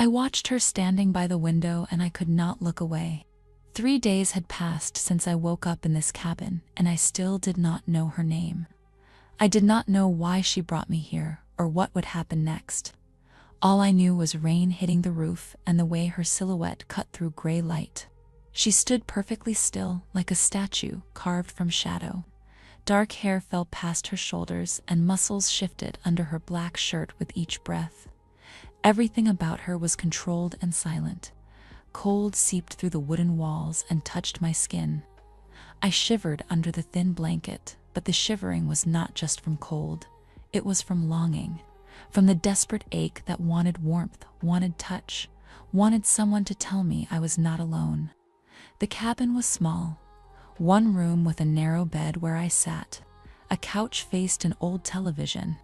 I watched her standing by the window and I could not look away. 3 days had passed since I woke up in this cabin, and I still did not know her name. I did not know why she brought me here or what would happen next. All I knew was rain hitting the roof and the way her silhouette cut through gray light. She stood perfectly still, like a statue carved from shadow. Dark hair fell past her shoulders and muscles shifted under her black shirt with each breath. Everything about her was controlled and silent. Cold seeped through the wooden walls and touched my skin. I shivered under the thin blanket, but the shivering was not just from cold. It was from longing, from the desperate ache that wanted warmth, wanted touch, wanted someone to tell me I was not alone. The cabin was small. One room with a narrow bed where I sat. A couch faced an old television.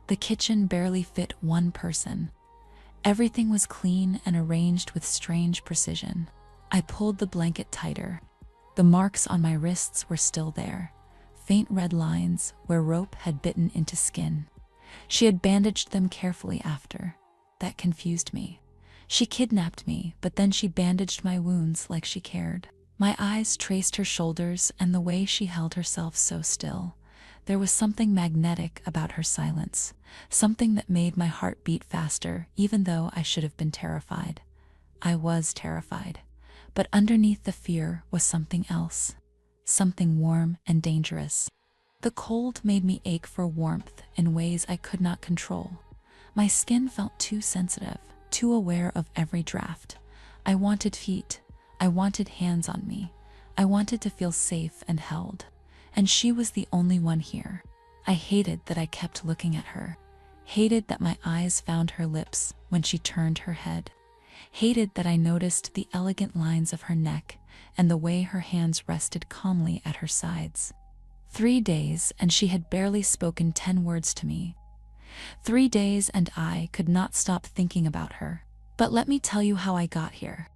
The kitchen barely fit one person. Everything was clean and arranged with strange precision. I pulled the blanket tighter. The marks on my wrists were still there, faint red lines where rope had bitten into skin. She had bandaged them carefully after. That confused me. She kidnapped me, but then she bandaged my wounds like she cared. My eyes traced her shoulders and the way she held herself so still. There was something magnetic about her silence, something that made my heart beat faster, even though I should have been terrified. I was terrified, but underneath the fear was something else, something warm and dangerous. The cold made me ache for warmth in ways I could not control. My skin felt too sensitive, too aware of every draft. I wanted feet. I wanted hands on me. I wanted to feel safe and held. And she was the only one here. I hated that I kept looking at her. Hated that my eyes found her lips when she turned her head. Hated that I noticed the elegant lines of her neck and the way her hands rested calmly at her sides. 3 days and she had barely spoken 10 words to me. 3 days and I could not stop thinking about her. But let me tell you how I got here.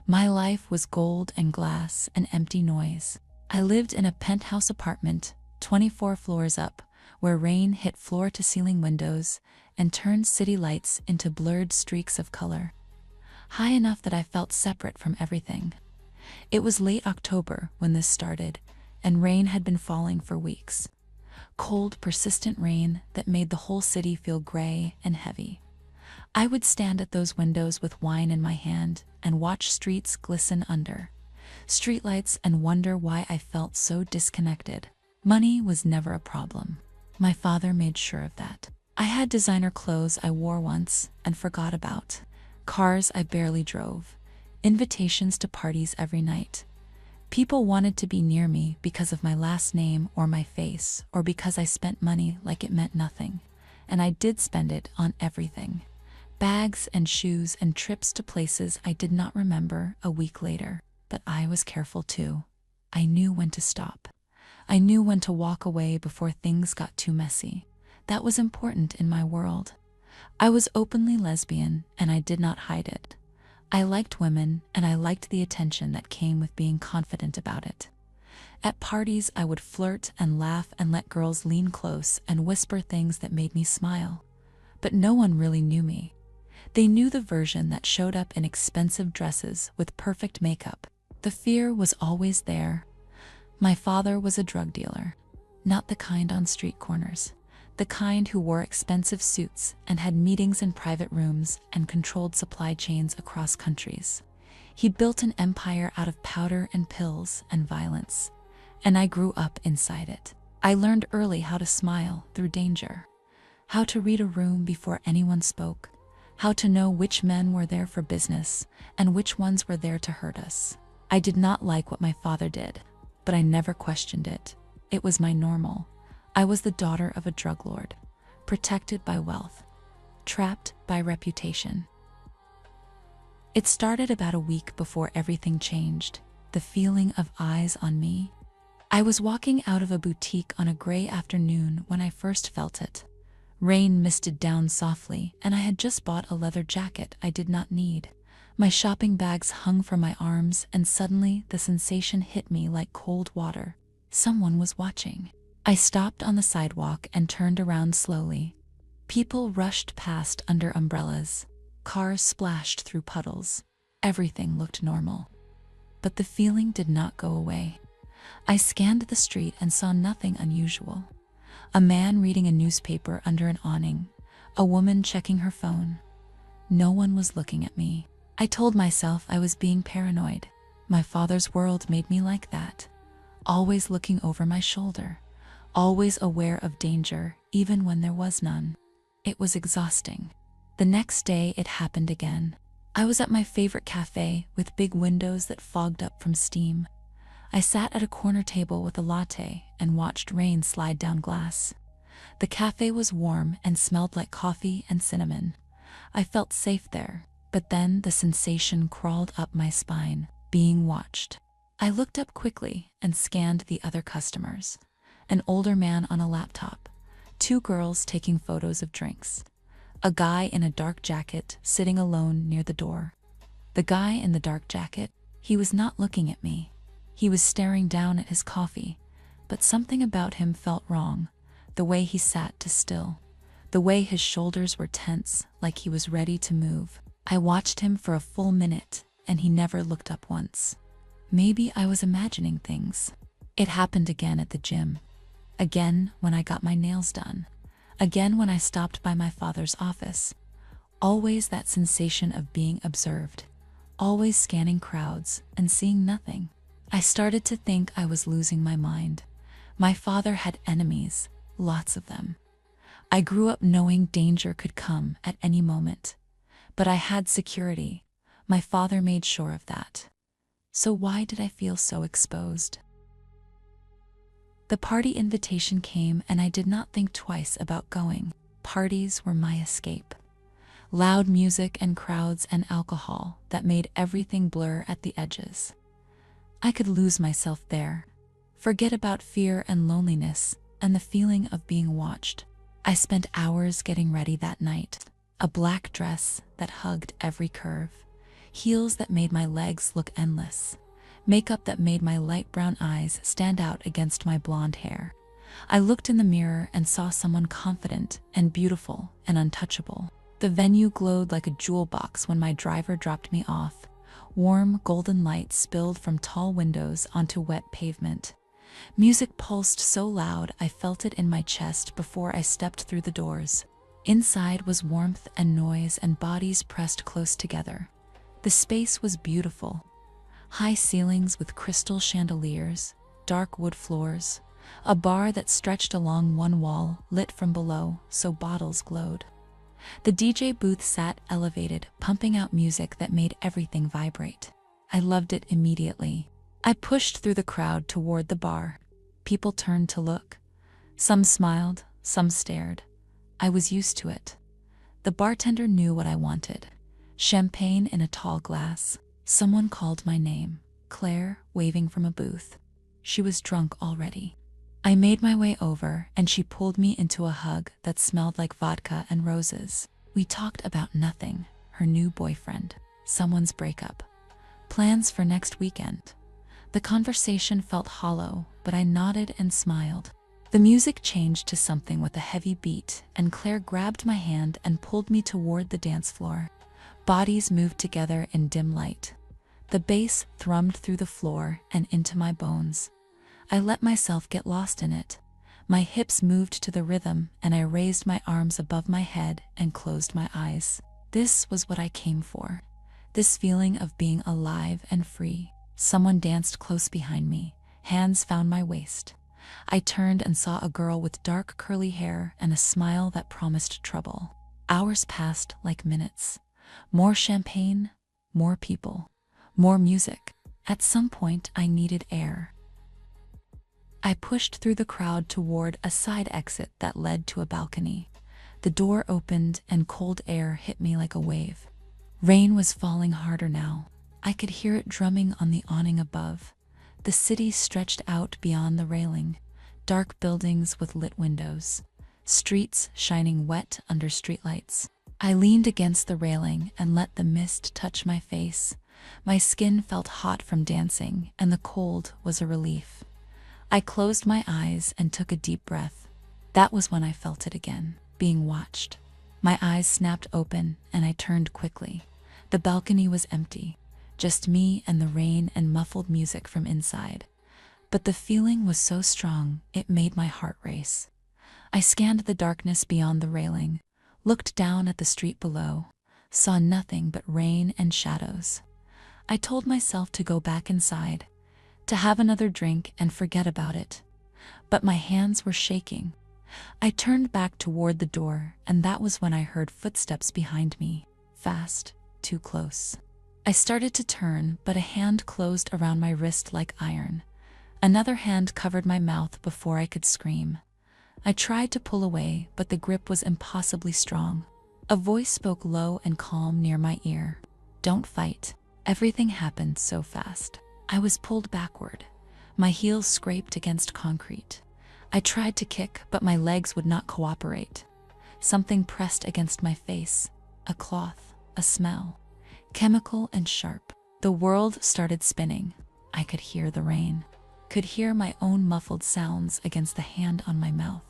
My life was gold and glass and empty noise. I lived in a penthouse apartment, 24 floors up, where rain hit floor-to-ceiling windows and turned city lights into blurred streaks of color. High enough that I felt separate from everything. It was late October when this started, and rain had been falling for weeks. Cold, persistent rain that made the whole city feel gray and heavy. I would stand at those windows with wine in my hand and watch streets glisten under streetlights and wonder why I felt so disconnected. Money was never a problem. My father made sure of that. I had designer clothes I wore once and forgot about, cars I barely drove, invitations to parties every night. People wanted to be near me because of my last name or my face, or because I spent money like it meant nothing. And I did spend it on everything. Bags and shoes and trips to places I did not remember a week later. But I was careful too. I knew when to stop. I knew when to walk away before things got too messy. That was important in my world. I was openly lesbian and I did not hide it. I liked women and I liked the attention that came with being confident about it. At parties, I would flirt and laugh and let girls lean close and whisper things that made me smile. But no one really knew me. They knew the version that showed up in expensive dresses with perfect makeup. The fear was always there. My father was a drug dealer, not the kind on street corners, the kind who wore expensive suits and had meetings in private rooms and controlled supply chains across countries. He built an empire out of powder and pills and violence, and I grew up inside it. I learned early how to smile through danger, how to read a room before anyone spoke, how to know which men were there for business and which ones were there to hurt us. I did not like what my father did, but I never questioned it. It was my normal. I was the daughter of a drug lord, protected by wealth, trapped by reputation. It started about a week before everything changed, the feeling of eyes on me. I was walking out of a boutique on a gray afternoon when I first felt it. Rain misted down softly, and I had just bought a leather jacket I did not need. My shopping bags hung from my arms, and suddenly the sensation hit me like cold water. Someone was watching. I stopped on the sidewalk and turned around slowly. People rushed past under umbrellas. Cars splashed through puddles. Everything looked normal. But the feeling did not go away. I scanned the street and saw nothing unusual. A man reading a newspaper under an awning. A woman checking her phone. No one was looking at me. I told myself I was being paranoid. My father's world made me like that. Always looking over my shoulder. Always aware of danger, even when there was none. It was exhausting. The next day it happened again. I was at my favorite cafe with big windows that fogged up from steam. I sat at a corner table with a latte and watched rain slide down glass. The cafe was warm and smelled like coffee and cinnamon. I felt safe there, but then the sensation crawled up my spine, being watched. I looked up quickly and scanned the other customers. An older man on a laptop, 2 girls taking photos of drinks, a guy in a dark jacket sitting alone near the door. The guy in the dark jacket, he was not looking at me. He was staring down at his coffee, but something about him felt wrong. The way he sat too still, the way his shoulders were tense, like he was ready to move. I watched him for a full minute, and he never looked up once. Maybe I was imagining things. It happened again at the gym. Again when I got my nails done. Again when I stopped by my father's office. Always that sensation of being observed. Always scanning crowds and seeing nothing. I started to think I was losing my mind. My father had enemies, lots of them. I grew up knowing danger could come at any moment. But I had security. My father made sure of that. So why did I feel so exposed? The party invitation came and I did not think twice about going. Parties were my escape. Loud music and crowds and alcohol that made everything blur at the edges. I could lose myself there. Forget about fear and loneliness and the feeling of being watched. I spent hours getting ready that night. A black dress that hugged every curve. Heels that made my legs look endless. Makeup that made my light brown eyes stand out against my blonde hair. I looked in the mirror and saw someone confident and beautiful and untouchable. The venue glowed like a jewel box when my driver dropped me off. Warm, golden light spilled from tall windows onto wet pavement. Music pulsed so loud I felt it in my chest before I stepped through the doors. Inside was warmth and noise and bodies pressed close together. The space was beautiful. High ceilings with crystal chandeliers, dark wood floors, a bar that stretched along one wall lit from below so bottles glowed. The DJ booth sat elevated, pumping out music that made everything vibrate. I loved it immediately. I pushed through the crowd toward the bar. People turned to look. Some smiled, some stared. I was used to it. The bartender knew what I wanted. Champagne in a tall glass. Someone called my name, Claire, waving from a booth. She was drunk already. I made my way over and she pulled me into a hug that smelled like vodka and roses. We talked about nothing, her new boyfriend, someone's breakup, plans for next weekend. The conversation felt hollow, but I nodded and smiled. The music changed to something with a heavy beat and Claire grabbed my hand and pulled me toward the dance floor. Bodies moved together in dim light. The bass thrummed through the floor and into my bones. I let myself get lost in it. My hips moved to the rhythm and I raised my arms above my head and closed my eyes. This was what I came for. This feeling of being alive and free. Someone danced close behind me. Hands found my waist. I turned and saw a girl with dark curly hair and a smile that promised trouble. Hours passed like minutes. More champagne, more people, more music. At some point, I needed air. I pushed through the crowd toward a side exit that led to a balcony. The door opened and cold air hit me like a wave. Rain was falling harder now. I could hear it drumming on the awning above. The city stretched out beyond the railing. Dark buildings with lit windows. Streets shining wet under streetlights. I leaned against the railing and let the mist touch my face. My skin felt hot from dancing, and the cold was a relief. I closed my eyes and took a deep breath. That was when I felt it again, being watched. My eyes snapped open and I turned quickly. The balcony was empty, just me and the rain and muffled music from inside. But the feeling was so strong, it made my heart race. I scanned the darkness beyond the railing, looked down at the street below, saw nothing but rain and shadows. I told myself to go back inside, to have another drink and forget about it. But my hands were shaking. I turned back toward the door, and that was when I heard footsteps behind me, fast, too close. I started to turn, but a hand closed around my wrist like iron. Another hand covered my mouth before I could scream. I tried to pull away, but the grip was impossibly strong. A voice spoke low and calm near my ear. "Don't fight." Everything happened so fast. I was pulled backward. My heels scraped against concrete. I tried to kick, but my legs would not cooperate. Something pressed against my face. A cloth, a smell. Chemical and sharp. The world started spinning. I could hear the rain. Could hear my own muffled sounds against the hand on my mouth.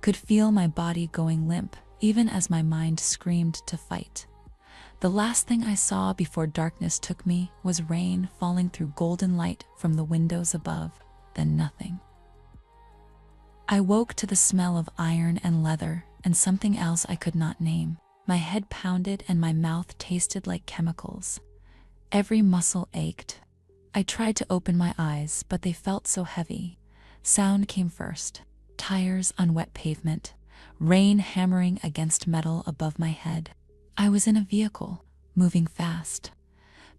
Could feel my body going limp, even as my mind screamed to fight. The last thing I saw before darkness took me was rain falling through golden light from the windows above, then nothing. I woke to the smell of iron and leather and something else I could not name. My head pounded and my mouth tasted like chemicals. Every muscle ached. I tried to open my eyes, but they felt so heavy. Sound came first. Tires on wet pavement. Rain hammering against metal above my head. I was in a vehicle, moving fast.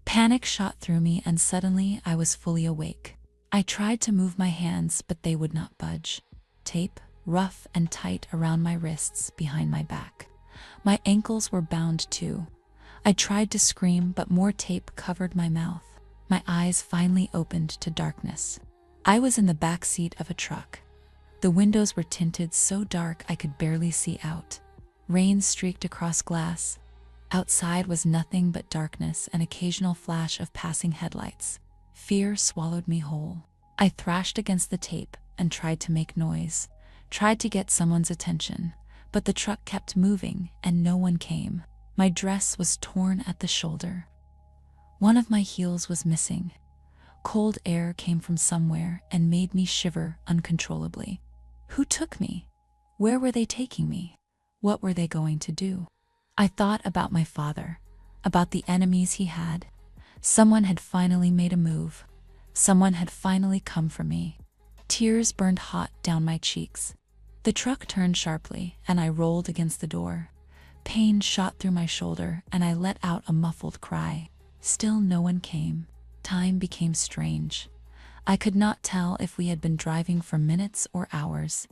Panic shot through me and suddenly I was fully awake. I tried to move my hands, but they would not budge. Tape, rough and tight around my wrists behind my back. My ankles were bound too. I tried to scream, but more tape covered my mouth. My eyes finally opened to darkness. I was in the back seat of a truck. The windows were tinted so dark I could barely see out. Rain streaked across glass. Outside was nothing but darkness and occasional flash of passing headlights. Fear swallowed me whole. I thrashed against the tape and tried to make noise, tried to get someone's attention, but the truck kept moving and no one came. My dress was torn at the shoulder. One of my heels was missing. Cold air came from somewhere and made me shiver uncontrollably. Who took me? Where were they taking me? What were they going to do? I thought about my father, about the enemies he had. Someone had finally made a move. Someone had finally come for me. Tears burned hot down my cheeks. The truck turned sharply and I rolled against the door. Pain shot through my shoulder and I let out a muffled cry. Still no one came. Time became strange. I could not tell if we had been driving for minutes or hours.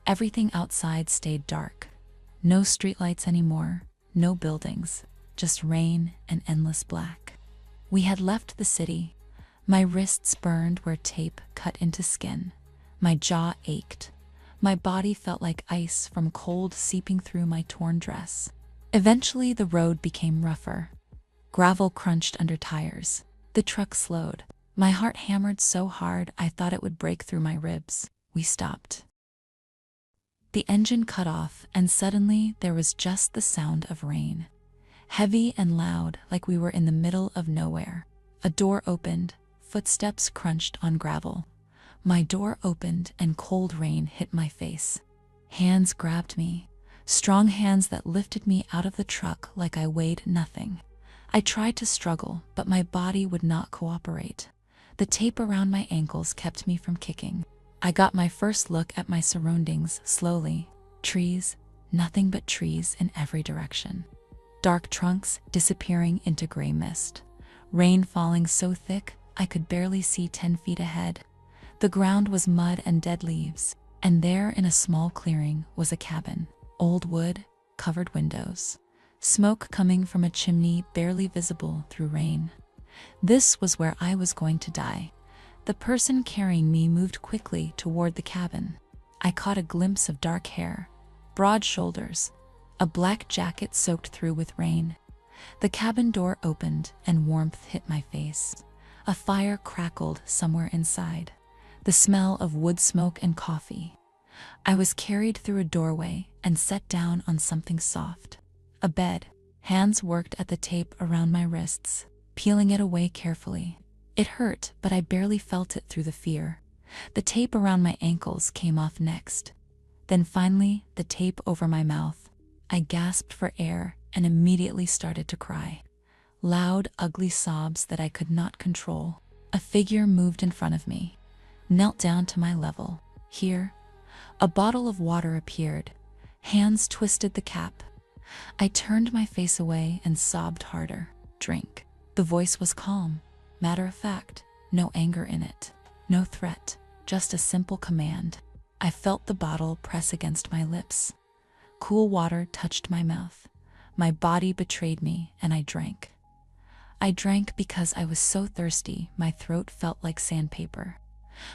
Everything outside stayed dark. No streetlights anymore, no buildings, just rain and endless black. We had left the city. My wrists burned where tape cut into skin. My jaw ached. My body felt like ice from cold seeping through my torn dress. Eventually, the road became rougher. Gravel crunched under tires. The truck slowed. My heart hammered so hard I thought it would break through my ribs. We stopped. The engine cut off, and suddenly there was just the sound of rain. Heavy and loud, like we were in the middle of nowhere. A door opened. Footsteps crunched on gravel. My door opened and cold rain hit my face. Hands grabbed me. Strong hands that lifted me out of the truck like I weighed nothing. I tried to struggle, but my body would not cooperate. The tape around my ankles kept me from kicking. I got my first look at my surroundings slowly. Trees, nothing but trees in every direction. Dark trunks disappearing into gray mist. Rain falling so thick I could barely see 10 feet ahead. The ground was mud and dead leaves, and there in a small clearing was a cabin. Old wood, covered windows. Smoke coming from a chimney barely visible through rain. This was where I was going to die. The person carrying me moved quickly toward the cabin. I caught a glimpse of dark hair, broad shoulders, a black jacket soaked through with rain. The cabin door opened and warmth hit my face. A fire crackled somewhere inside. The smell of wood smoke and coffee. I was carried through a doorway and set down on something soft. A bed. Hands worked at the tape around my wrists, peeling it away carefully. It hurt, but I barely felt it through the fear. The tape around my ankles came off next. Then finally, the tape over my mouth. I gasped for air and immediately started to cry. Loud, ugly sobs that I could not control. A figure moved in front of me, knelt down to my level. Here, a bottle of water appeared. Hands twisted the cap. I turned my face away and sobbed harder. Drink. The voice was calm, matter of fact, no anger in it, no threat, just a simple command. I felt the bottle press against my lips. Cool water touched my mouth. My body betrayed me, and I drank. I drank because I was so thirsty, my throat felt like sandpaper.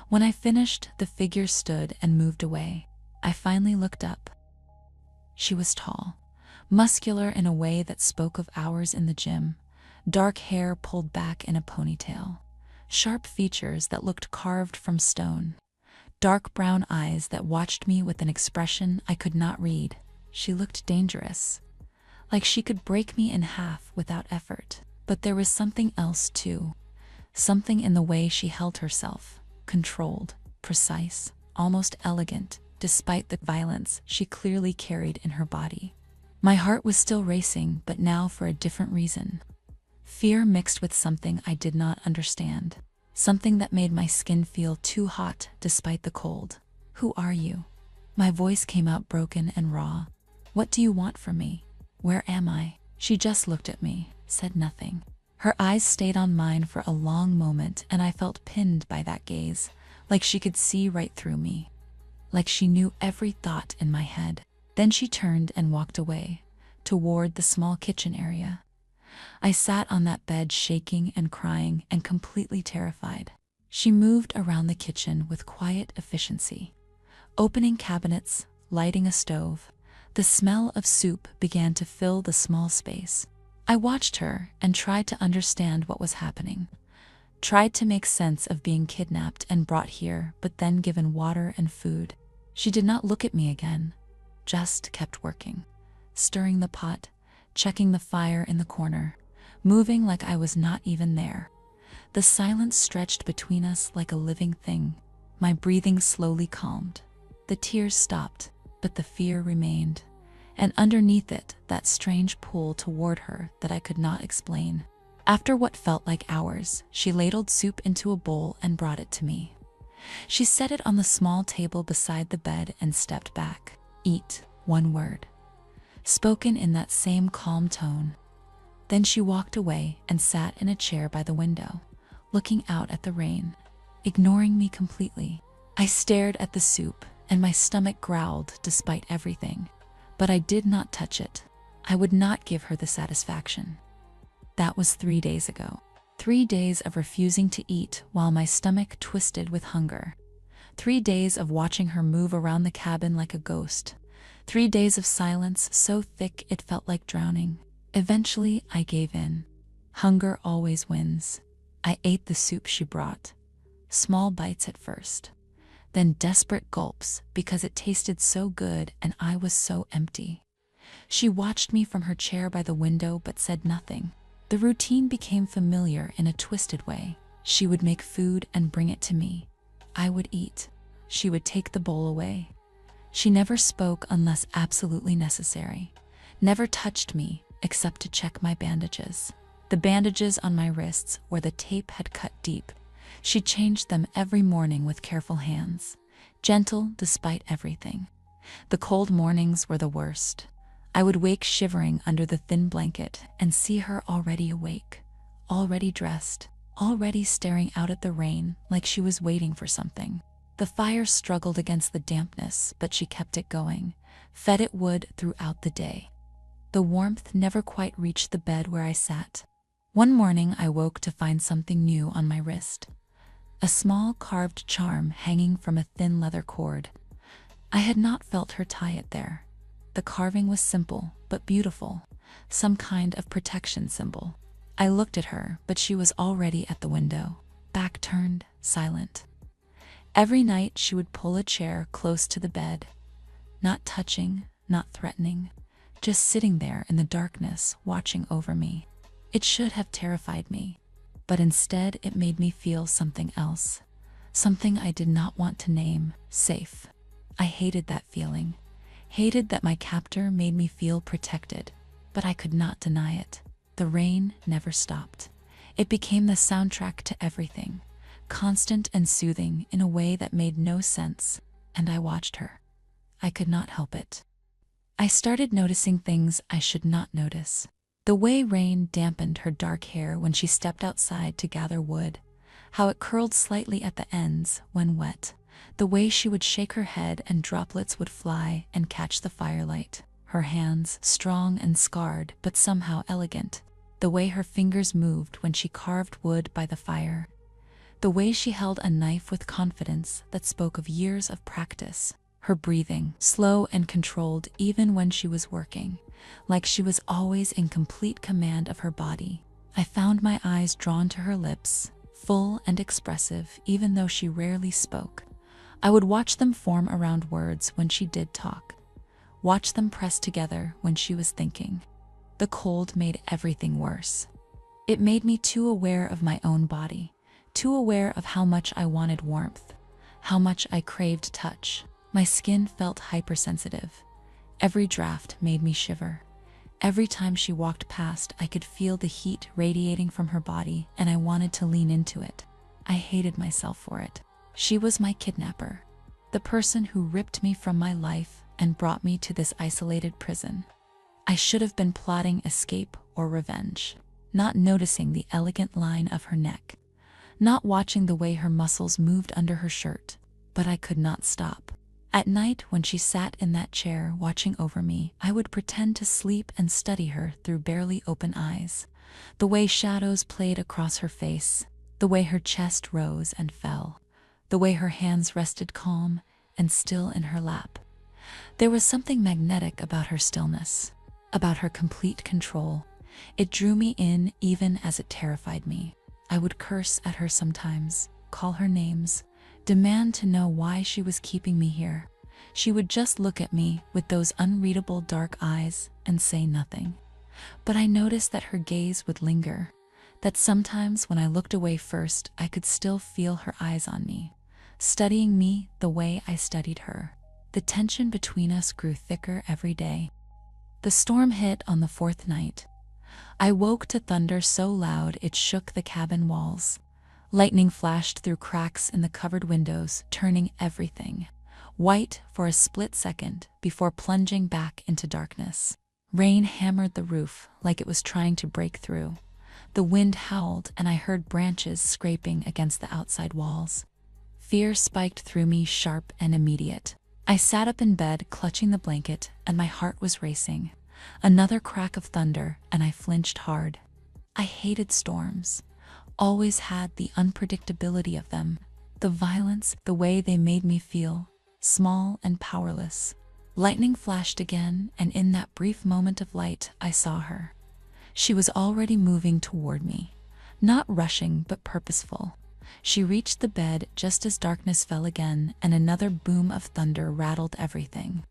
When I finished, the figure stood and moved away. I finally looked up. She was tall, muscular in a way that spoke of hours in the gym, dark hair pulled back in a ponytail, sharp features that looked carved from stone, dark brown eyes that watched me with an expression I could not read. She looked dangerous, like she could break me in half without effort. But there was something else too, something in the way she held herself, controlled, precise, almost elegant, despite the violence she clearly carried in her body. My heart was still racing, but now for a different reason. Fear mixed with something I did not understand, something that made my skin feel too hot despite the cold. Who are you? My voice came out broken and raw. What do you want from me? Where am I? She just looked at me, said nothing. Her eyes stayed on mine for a long moment, and I felt pinned by that gaze, like she could see right through me, like she knew every thought in my head. Then she turned and walked away, toward the small kitchen area. I sat on that bed shaking and crying and completely terrified. She moved around the kitchen with quiet efficiency, opening cabinets, lighting a stove. The smell of soup began to fill the small space. I watched her and tried to understand what was happening, tried to make sense of being kidnapped and brought here, but then given water and food. She did not look at me again, just kept working, stirring the pot, checking the fire in the corner, moving like I was not even there. The silence stretched between us like a living thing. My breathing slowly calmed. The tears stopped, but the fear remained, and underneath it, that strange pull toward her that I could not explain. After what felt like hours, she ladled soup into a bowl and brought it to me. She set it on the small table beside the bed and stepped back. Eat, one word, spoken in that same calm tone. Then she walked away and sat in a chair by the window, looking out at the rain, ignoring me completely. I stared at the soup, and my stomach growled despite everything. But I did not touch it. I would not give her the satisfaction. That was 3 days ago. 3 days of refusing to eat while my stomach twisted with hunger. 3 days of watching her move around the cabin like a ghost. 3 days of silence so thick it felt like drowning. Eventually, I gave in. Hunger always wins. I ate the soup she brought. Small bites at first, then desperate gulps because it tasted so good and I was so empty. She watched me from her chair by the window but said nothing. The routine became familiar in a twisted way. She would make food and bring it to me. I would eat. She would take the bowl away. She never spoke unless absolutely necessary. Never touched me except to check my bandages. The bandages on my wrists where the tape had cut deep. She changed them every morning with careful hands, gentle despite everything. The cold mornings were the worst. I would wake shivering under the thin blanket and see her already awake, already dressed, already staring out at the rain like she was waiting for something. The fire struggled against the dampness, but she kept it going, fed it wood throughout the day. The warmth never quite reached the bed where I sat. One morning I woke to find something new on my wrist. A small carved charm hanging from a thin leather cord. I had not felt her tie it there. The carving was simple but beautiful, some kind of protection symbol. I looked at her, but she was already at the window, back turned, silent. Every night she would pull a chair close to the bed, not touching, not threatening, just sitting there in the darkness, watching over me. It should have terrified me, but instead it made me feel something else. Something I did not want to name: safe. I hated that feeling. Hated that my captor made me feel protected, but I could not deny it. The rain never stopped. It became the soundtrack to everything, constant and soothing in a way that made no sense, and I watched her. I could not help it. I started noticing things I should not notice. The way rain dampened her dark hair when she stepped outside to gather wood, how it curled slightly at the ends when wet, the way she would shake her head and droplets would fly and catch the firelight, her hands strong and scarred but somehow elegant, the way her fingers moved when she carved wood by the fire, the way she held a knife with confidence that spoke of years of practice, her breathing slow and controlled even when she was working, like she was always in complete command of her body. I found my eyes drawn to her lips, full and expressive even though she rarely spoke. I would watch them form around words when she did talk, watch them press together when she was thinking. The cold made everything worse. It made me too aware of my own body, too aware of how much I wanted warmth, how much I craved touch. My skin felt hypersensitive. Every draft made me shiver. Every time she walked past, I could feel the heat radiating from her body, and I wanted to lean into it. I hated myself for it. She was my kidnapper, the person who ripped me from my life and brought me to this isolated prison. I should have been plotting escape or revenge, not noticing the elegant line of her neck, not watching the way her muscles moved under her shirt, but I could not stop. At night, when she sat in that chair watching over me, I would pretend to sleep and study her through barely open eyes, the way shadows played across her face, the way her chest rose and fell, the way her hands rested calm and still in her lap. There was something magnetic about her stillness, about her complete control. It drew me in even as it terrified me. I would curse at her sometimes, call her names, demand to know why she was keeping me here. She would just look at me with those unreadable dark eyes and say nothing. But I noticed that her gaze would linger, that sometimes when I looked away first, I could still feel her eyes on me, studying me the way I studied her. The tension between us grew thicker every day. The storm hit on the fourth night. I woke to thunder so loud it shook the cabin walls. Lightning flashed through cracks in the covered windows, turning everything white for a split second before plunging back into darkness. Rain hammered the roof like it was trying to break through. The wind howled and I heard branches scraping against the outside walls. Fear spiked through me, sharp and immediate. I sat up in bed, clutching the blanket, and my heart was racing. Another crack of thunder, and I flinched hard. I hated storms. Always had the unpredictability of them, the violence, the way they made me feel, small and powerless. Lightning flashed again, and in that brief moment of light, I saw her. She was already moving toward me, not rushing but purposeful. She reached the bed just as darkness fell again, and another boom of thunder rattled everything.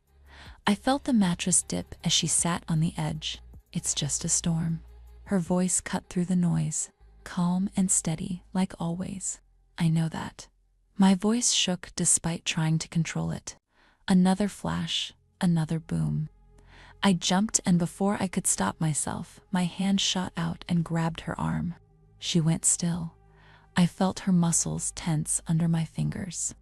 I felt the mattress dip as she sat on the edge. "It's just a storm." Her voice cut through the noise, calm and steady, like always. "I know that." My voice shook despite trying to control it. Another flash, another boom. I jumped, and before I could stop myself, my hand shot out and grabbed her arm. She went still. I felt her muscles tense under my fingers.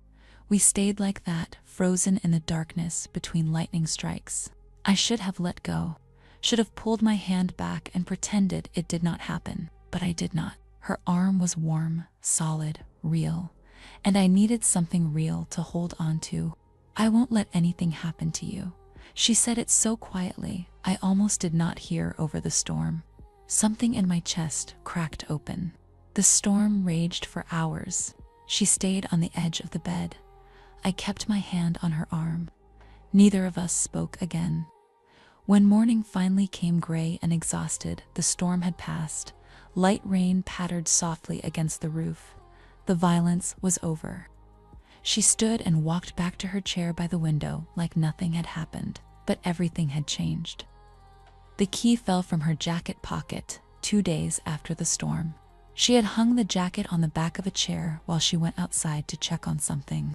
We stayed like that, frozen in the darkness between lightning strikes. I should have let go, should have pulled my hand back and pretended it did not happen, but I did not. Her arm was warm, solid, real, and I needed something real to hold on to. "I won't let anything happen to you." She said it so quietly, I almost did not hear over the storm. Something in my chest cracked open. The storm raged for hours. She stayed on the edge of the bed. I kept my hand on her arm. Neither of us spoke again. When morning finally came, gray and exhausted, the storm had passed. Light rain pattered softly against the roof. The violence was over. She stood and walked back to her chair by the window like nothing had happened, but everything had changed. The key fell from her jacket pocket 2 days after the storm. She had hung the jacket on the back of a chair while she went outside to check on something.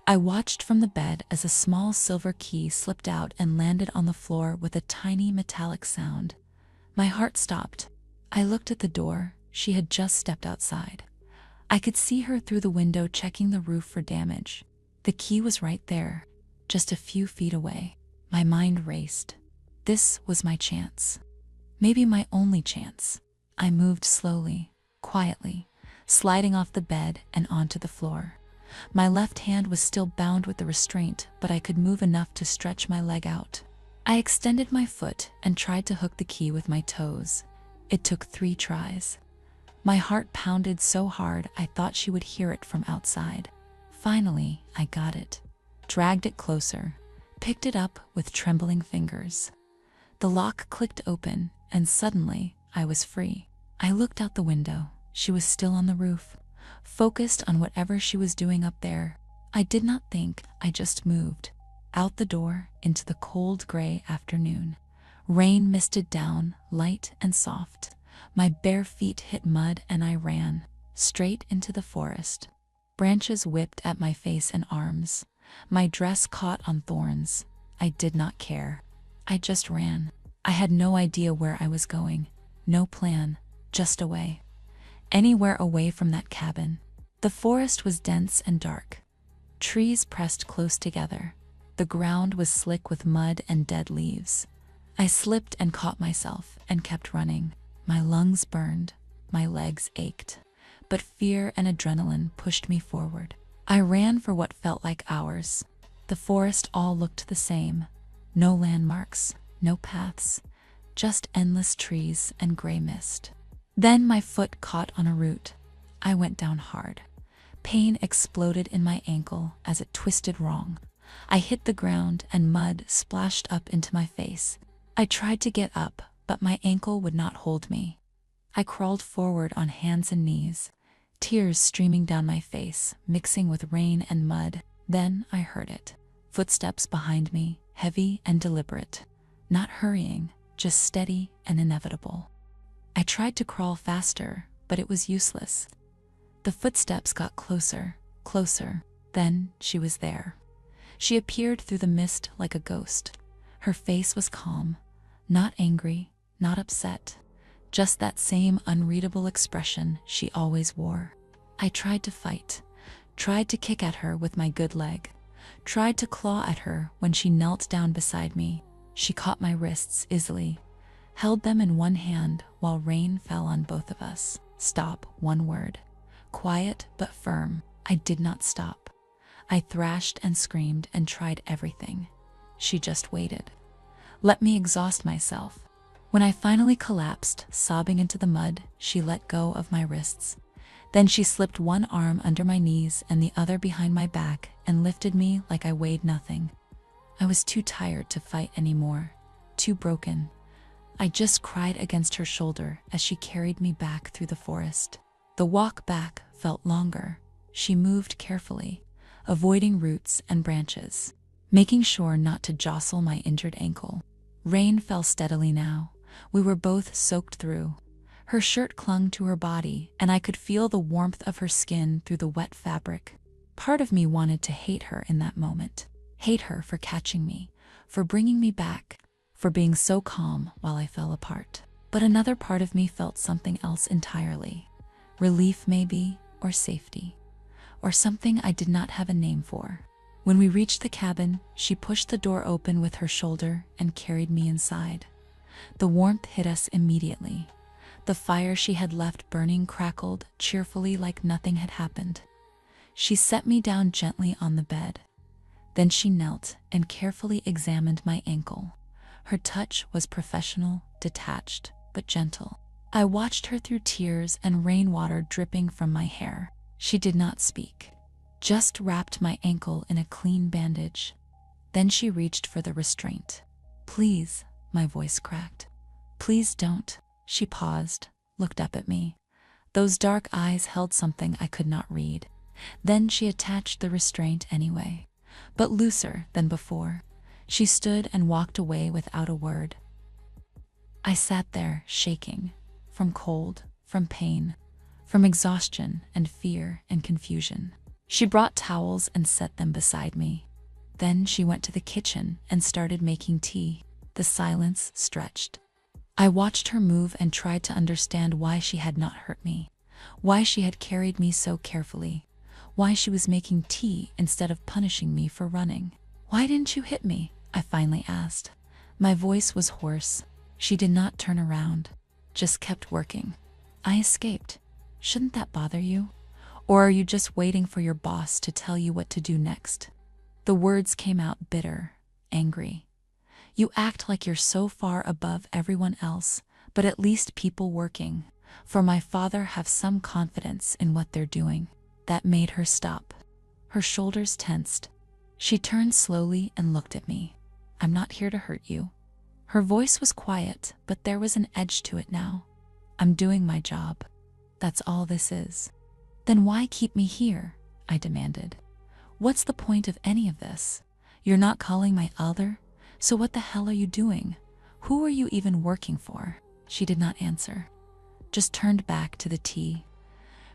I watched from the bed as a small silver key slipped out and landed on the floor with a tiny metallic sound. My heart stopped. I looked at the door. She had just stepped outside. I could see her through the window checking the roof for damage. The key was right there, just a few feet away. My mind raced. This was my chance. Maybe my only chance. I moved slowly, quietly, sliding off the bed and onto the floor. My left hand was still bound with the restraint, but I could move enough to stretch my leg out. I extended my foot and tried to hook the key with my toes. It took 3 tries. My heart pounded so hard I thought she would hear it from outside. Finally, I got it, dragged it closer, picked it up with trembling fingers. The lock clicked open, and suddenly I was free. I looked out the window. She was still on the roof, focused on whatever she was doing up there. I did not think, I just moved. Out the door, into the cold gray afternoon. Rain misted down, light and soft. My bare feet hit mud and I ran, straight into the forest. Branches whipped at my face and arms. My dress caught on thorns. I did not care. I just ran. I had no idea where I was going. No plan, just away. Anywhere away from that cabin. The forest was dense and dark. Trees pressed close together. The ground was slick with mud and dead leaves. I slipped and caught myself and kept running. My lungs burned. My legs ached. But fear and adrenaline pushed me forward. I ran for what felt like hours. The forest all looked the same. No landmarks, no paths, just endless trees and gray mist. Then my foot caught on a root. I went down hard. Pain exploded in my ankle as it twisted wrong. I hit the ground and mud splashed up into my face. I tried to get up, but my ankle would not hold me. I crawled forward on hands and knees, tears streaming down my face, mixing with rain and mud. Then I heard it. Footsteps behind me, heavy and deliberate. Not hurrying, just steady and inevitable. I tried to crawl faster, but it was useless. The footsteps got closer, closer. Then she was there. She appeared through the mist like a ghost. Her face was calm, not angry, not upset, just that same unreadable expression she always wore. I tried to fight, tried to kick at her with my good leg, tried to claw at her when she knelt down beside me. She caught my wrists easily, held them in one hand while rain fell on both of us. Stop, one word. Quiet but firm. I did not stop. I thrashed and screamed and tried everything. She just waited. Let me exhaust myself. When I finally collapsed, sobbing into the mud, she let go of my wrists. Then she slipped one arm under my knees and the other behind my back and lifted me like I weighed nothing. I was too tired to fight anymore, too broken. I just cried against her shoulder as she carried me back through the forest. The walk back felt longer. She moved carefully, avoiding roots and branches, making sure not to jostle my injured ankle. Rain fell steadily now. We were both soaked through. Her shirt clung to her body, and I could feel the warmth of her skin through the wet fabric. Part of me wanted to hate her in that moment. Hate her for catching me, for bringing me back, for being so calm while I fell apart. But another part of me felt something else entirely. Relief maybe, or safety, or something I did not have a name for. When we reached the cabin, she pushed the door open with her shoulder and carried me inside. The warmth hit us immediately. The fire she had left burning crackled cheerfully like nothing had happened. She set me down gently on the bed. Then she knelt and carefully examined my ankle. Her touch was professional, detached, but gentle. I watched her through tears and rainwater dripping from my hair. She did not speak, just wrapped my ankle in a clean bandage. Then she reached for the restraint. "Please," my voice cracked. "Please don't." She paused, looked up at me. Those dark eyes held something I could not read. Then she attached the restraint anyway, but looser than before. She stood and walked away without a word. I sat there, shaking, from cold, from pain, from exhaustion and fear and confusion. She brought towels and set them beside me. Then she went to the kitchen and started making tea. The silence stretched. I watched her move and tried to understand why she had not hurt me, why she had carried me so carefully, why she was making tea instead of punishing me for running. "Why didn't you hit me?" I finally asked. My voice was hoarse. She did not turn around, just kept working. "I escaped. Shouldn't that bother you? Or are you just waiting for your boss to tell you what to do next?" The words came out bitter, angry. "You act like you're so far above everyone else, but at least people working for my father have some confidence in what they're doing." That made her stop. Her shoulders tensed. She turned slowly and looked at me. "I'm not here to hurt you." Her voice was quiet, but there was an edge to it now. "I'm doing my job. That's all this is." "Then why keep me here?" I demanded. "What's the point of any of this? You're not calling my other, so what the hell are you doing? Who are you even working for?" She did not answer, just turned back to the tea.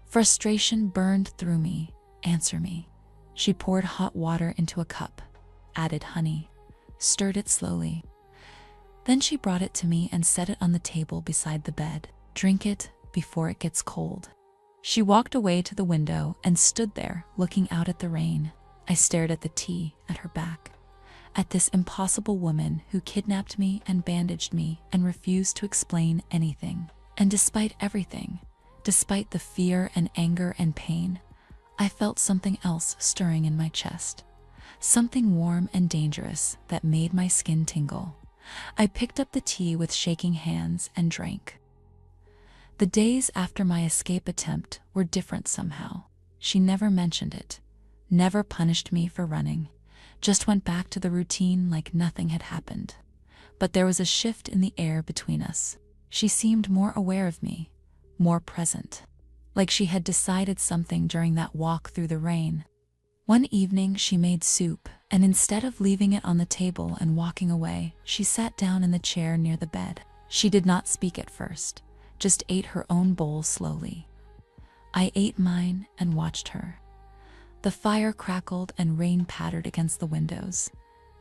Frustration burned through me. "Answer me." She poured hot water into a cup, added honey, stirred it slowly. Then she brought it to me and set it on the table beside the bed. "Drink it before it gets cold." She walked away to the window and stood there looking out at the rain. I stared at the tea at her back, at this impossible woman who kidnapped me and bandaged me and refused to explain anything. And despite everything, despite the fear and anger and pain, I felt something else stirring in my chest. Something warm and dangerous that made my skin tingle. I picked up the tea with shaking hands and drank. The days after my escape attempt were different somehow. She never mentioned it, never punished me for running, just went back to the routine like nothing had happened. But there was a shift in the air between us. She seemed more aware of me, more present, like she had decided something during that walk through the rain. One evening she made soup, and instead of leaving it on the table and walking away, she sat down in the chair near the bed. She did not speak at first, just ate her own bowl slowly. I ate mine and watched her. The fire crackled and rain pattered against the windows,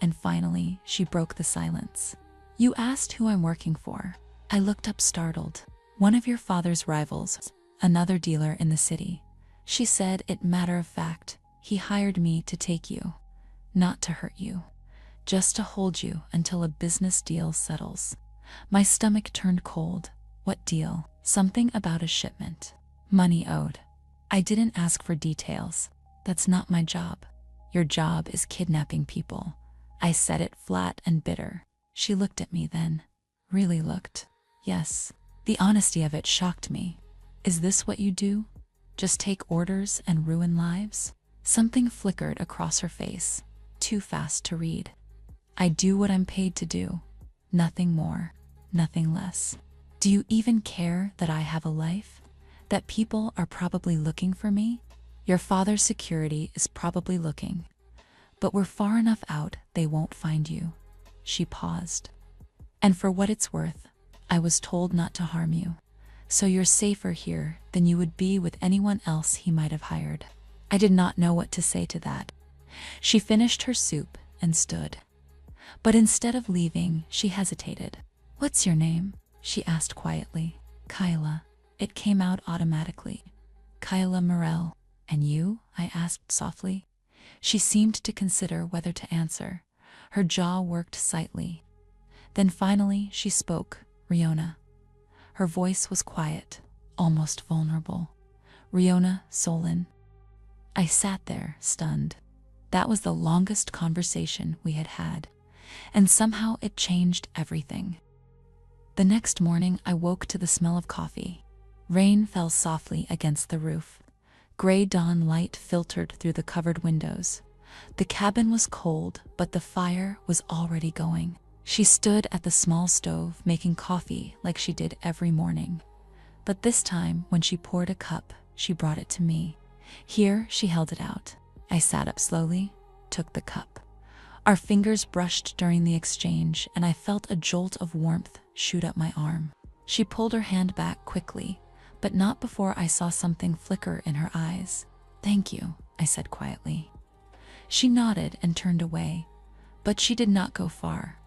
and finally she broke the silence. "You asked who I'm working for." I looked up startled. "One of your father's rivals, another dealer in the city." She said it matter of fact. "He hired me to take you, not to hurt you, just to hold you until a business deal settles." My stomach turned cold. What deal? Something about a shipment. Money owed. I didn't ask for details. "That's not my job." "Your job is kidnapping people." I said it flat and bitter. She looked at me then. Really looked. Yes. The honesty of it shocked me. "Is this what you do? Just take orders and ruin lives?" Something flickered across her face, too fast to read. "I do what I'm paid to do. Nothing more, nothing less." "Do you even care that I have a life? That people are probably looking for me? Your father's security is probably looking. But we're far enough out they won't find you." She paused. "And for what it's worth, I was told not to harm you. So you're safer here than you would be with anyone else he might have hired." I did not know what to say to that. She finished her soup and stood. But instead of leaving, she hesitated. "What's your name?" she asked quietly. "Kyla." It came out automatically. "Kyla Morel." "And you?" I asked softly. She seemed to consider whether to answer. Her jaw worked slightly. Then finally she spoke. "Riona." Her voice was quiet, almost vulnerable. "Riona Solon." I sat there, stunned. That was the longest conversation we had had, and somehow it changed everything. The next morning I woke to the smell of coffee. Rain fell softly against the roof. Gray dawn light filtered through the covered windows. The cabin was cold, but the fire was already going. She stood at the small stove making coffee like she did every morning. But this time, when she poured a cup, she brought it to me. Here, she held it out. I sat up slowly, took the cup. Our fingers brushed during the exchange, and I felt a jolt of warmth shoot up my arm. She pulled her hand back quickly, but not before I saw something flicker in her eyes. "Thank you," I said quietly. She nodded and turned away, but she did not go far,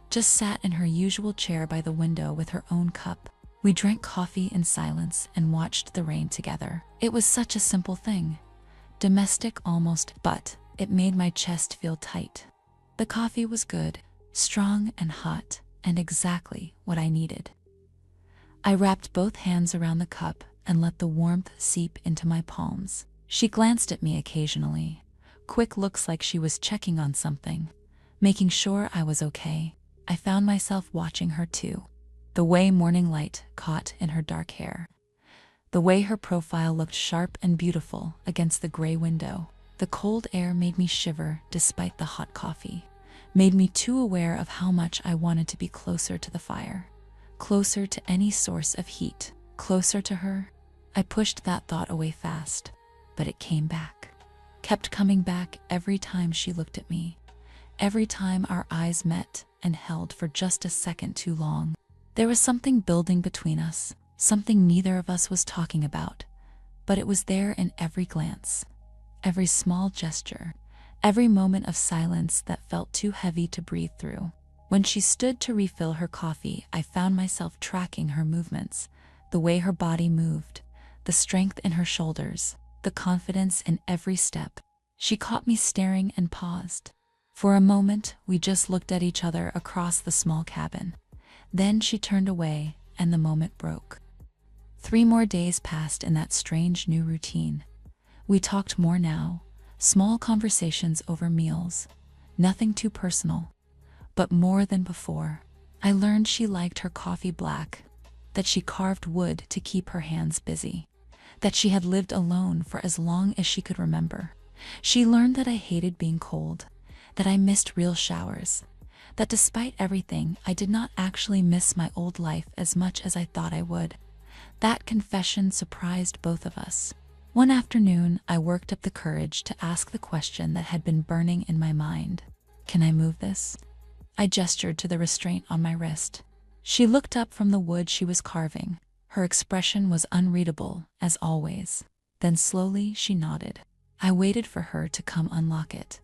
just sat in her usual chair by the window with her own cup. We drank coffee in silence and watched the rain together. It was such a simple thing, domestic almost, but it made my chest feel tight. The coffee was good, strong and hot, and exactly what I needed. I wrapped both hands around the cup and let the warmth seep into my palms. She glanced at me occasionally, quick looks like she was checking on something, making sure I was okay. I found myself watching her too. The way morning light caught in her dark hair. The way her profile looked sharp and beautiful against the gray window. The cold air made me shiver despite the hot coffee, made me too aware of how much I wanted to be closer to the fire, closer to any source of heat, closer to her. I pushed that thought away fast, but it came back. Kept coming back every time she looked at me, every time our eyes met and held for just a second too long. There was something building between us, something neither of us was talking about, but it was there in every glance, every small gesture, every moment of silence that felt too heavy to breathe through. When she stood to refill her coffee, I found myself tracking her movements, the way her body moved, the strength in her shoulders, the confidence in every step. She caught me staring and paused. For a moment, we just looked at each other across the small cabin. Then she turned away, and the moment broke. 3 more days passed in that strange new routine. We talked more now, small conversations over meals, nothing too personal. But more than before, I learned she liked her coffee black, that she carved wood to keep her hands busy, that she had lived alone for as long as she could remember. She learned that I hated being cold, that I missed real showers, that despite everything, I did not actually miss my old life as much as I thought I would. That confession surprised both of us. One afternoon, I worked up the courage to ask the question that had been burning in my mind. "Can I move this?" I gestured to the restraint on my wrist. She looked up from the wood she was carving. Her expression was unreadable, as always. Then slowly she nodded. I waited for her to come unlock it,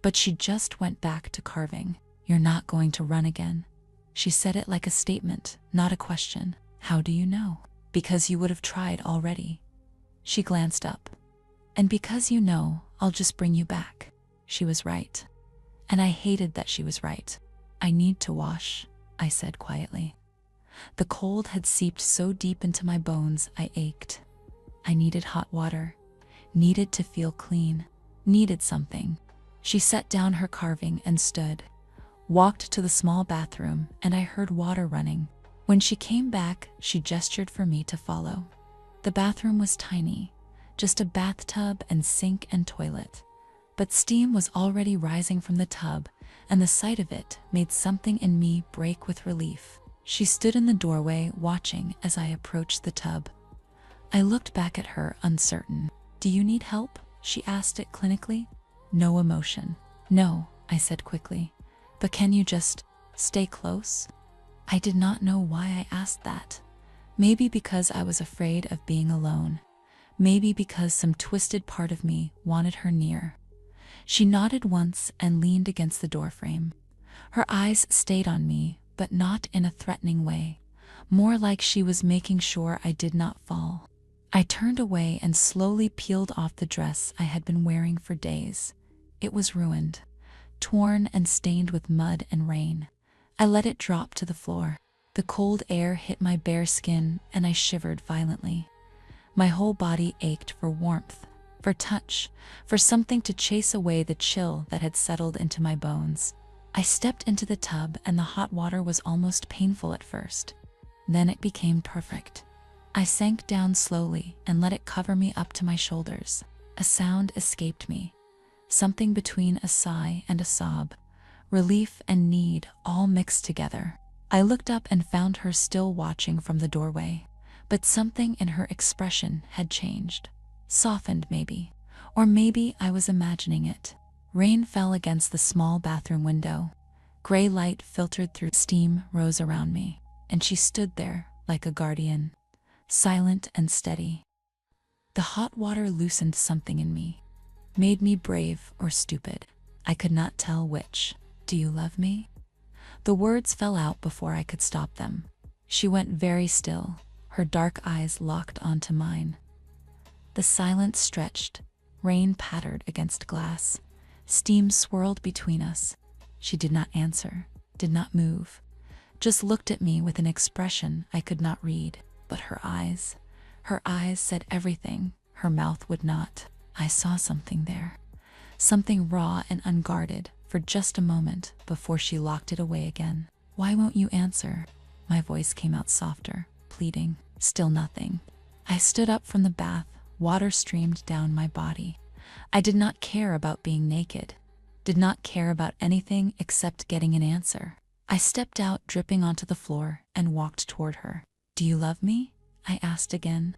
but she just went back to carving. "You're not going to run again?" She said it like a statement, not a question. "How do you know?" "Because you would have tried already." She glanced up. "And because you know, I'll just bring you back." She was right. And I hated that she was right. "I need to wash," I said quietly. The cold had seeped so deep into my bones I ached. I needed hot water, needed to feel clean, needed something. She set down her carving and stood, walked to the small bathroom, and I heard water running. When she came back, she gestured for me to follow. The bathroom was tiny, just a bathtub and sink and toilet. But steam was already rising from the tub, and the sight of it made something in me break with relief. She stood in the doorway watching as I approached the tub. I looked back at her, uncertain. "Do you need help?" she asked it clinically. No emotion. "No," I said quickly. "But can you just stay close?" I did not know why I asked that. Maybe because I was afraid of being alone. Maybe because some twisted part of me wanted her near. She nodded once and leaned against the doorframe. Her eyes stayed on me, but not in a threatening way, more like she was making sure I did not fall. I turned away and slowly peeled off the dress I had been wearing for days. It was ruined, torn and stained with mud and rain. I let it drop to the floor. The cold air hit my bare skin and I shivered violently. My whole body ached for warmth, for touch, for something to chase away the chill that had settled into my bones. I stepped into the tub and the hot water was almost painful at first. Then it became perfect. I sank down slowly and let it cover me up to my shoulders. A sound escaped me, something between a sigh and a sob, relief and need all mixed together. I looked up and found her still watching from the doorway, but something in her expression had changed. Softened maybe, or maybe I was imagining it. Rain fell against the small bathroom window. Gray light filtered through, steam rose around me. and she stood there like a guardian, silent and steady. The hot water loosened something in me, made me brave or stupid. I could not tell which. "Do you love me?" The words fell out before I could stop them. She went very still, her dark eyes locked onto mine. The silence stretched, rain pattered against glass, steam swirled between us. She did not answer, did not move, just looked at me with an expression I could not read. But her eyes said everything, her mouth would not. I saw something there, something raw and unguarded for just a moment before she locked it away again. "Why won't you answer?" My voice came out softer, pleading. Still nothing. I stood up from the bath, water streamed down my body. I did not care about being naked, did not care about anything except getting an answer. I stepped out, dripping onto the floor, and walked toward her. "Do you love me?" I asked again.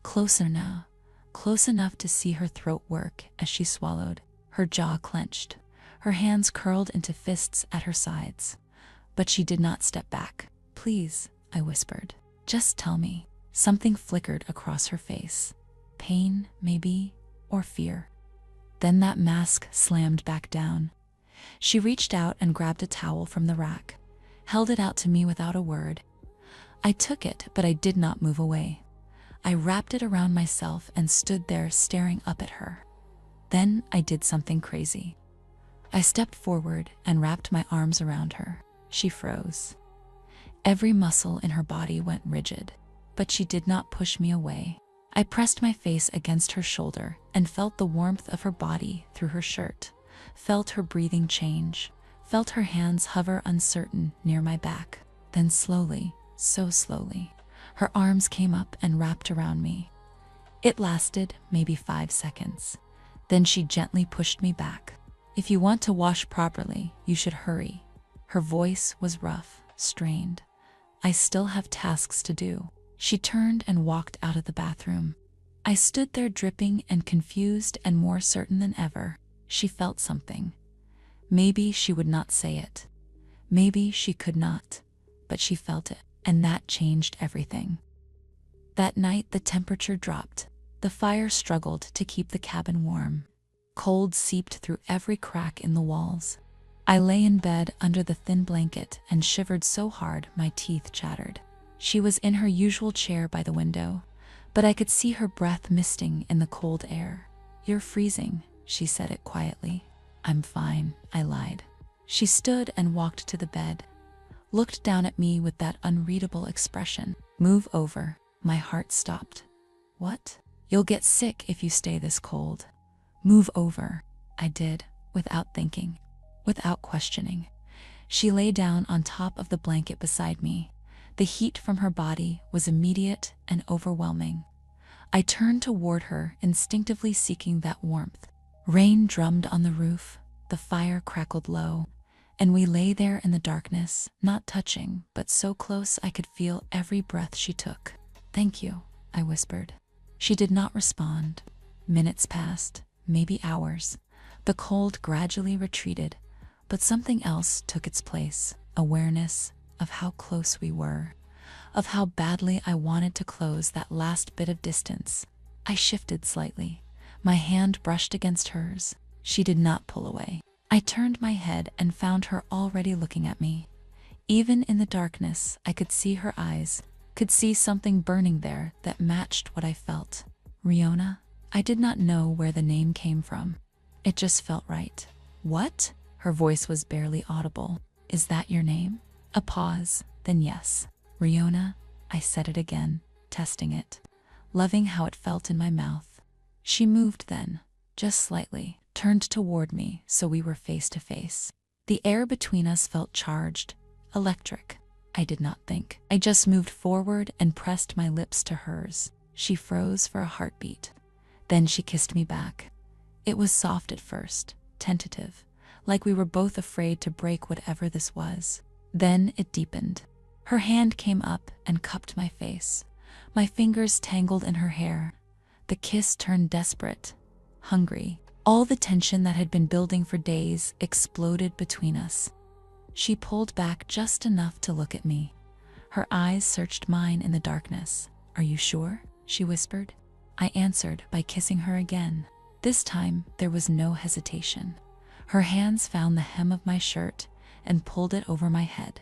Closer now, close enough to see her throat work as she swallowed. Her jaw clenched, her hands curled into fists at her sides. But she did not step back. "Please," I whispered. "Just tell me." Something flickered across her face. Pain, maybe, or fear. Then that mask slammed back down. She reached out and grabbed a towel from the rack, held it out to me without a word. I took it, but I did not move away. I wrapped it around myself and stood there staring up at her. Then I did something crazy. I stepped forward and wrapped my arms around her. She froze. Every muscle in her body went rigid, but she did not push me away. I pressed my face against her shoulder and felt the warmth of her body through her shirt, felt her breathing change, felt her hands hover uncertain near my back. Then slowly, so slowly, her arms came up and wrapped around me. It lasted maybe 5 seconds. Then she gently pushed me back. "If you want to wash properly, you should hurry." Her voice was rough, strained. "I still have tasks to do." She turned and walked out of the bathroom. I stood there dripping and confused and more certain than ever. She felt something. Maybe she would not say it. Maybe she could not. But she felt it, and that changed everything. That night the temperature dropped. The fire struggled to keep the cabin warm. Cold seeped through every crack in the walls. I lay in bed under the thin blanket and shivered so hard my teeth chattered. She was in her usual chair by the window, but I could see her breath misting in the cold air. "You're freezing," she said it quietly. "I'm fine," I lied. She stood and walked to the bed, looked down at me with that unreadable expression. "Move over." My heart stopped. "What?" "You'll get sick if you stay this cold. Move over." I did, without thinking, without questioning. She lay down on top of the blanket beside me. The heat from her body was immediate and overwhelming. I turned toward her, instinctively seeking that warmth. Rain drummed on the roof, the fire crackled low, and we lay there in the darkness, not touching, but so close I could feel every breath she took. "Thank you," I whispered. She did not respond. Minutes passed, maybe hours. The cold gradually retreated, but something else took its place. Awareness of how close we were, of how badly I wanted to close that last bit of distance. I shifted slightly. My hand brushed against hers. She did not pull away. I turned my head and found her already looking at me. Even in the darkness, I could see her eyes, could see something burning there that matched what I felt. "Riona?" I did not know where the name came from. It just felt right. "What?" Her voice was barely audible. "Is that your name?" A pause, then yes. "Riona," I said it again, testing it, loving how it felt in my mouth. She moved then, just slightly, turned toward me so we were face to face. The air between us felt charged, electric. I did not think. I just moved forward and pressed my lips to hers. She froze for a heartbeat. Then she kissed me back. It was soft at first, tentative, like we were both afraid to break whatever this was. Then it deepened. Her hand came up and cupped my face. My fingers tangled in her hair. The kiss turned desperate, hungry. All the tension that had been building for days exploded between us. She pulled back just enough to look at me. Her eyes searched mine in the darkness. "Are you sure?" she whispered. I answered by kissing her again. This time there was no hesitation. Her hands found the hem of my shirt and pulled it over my head.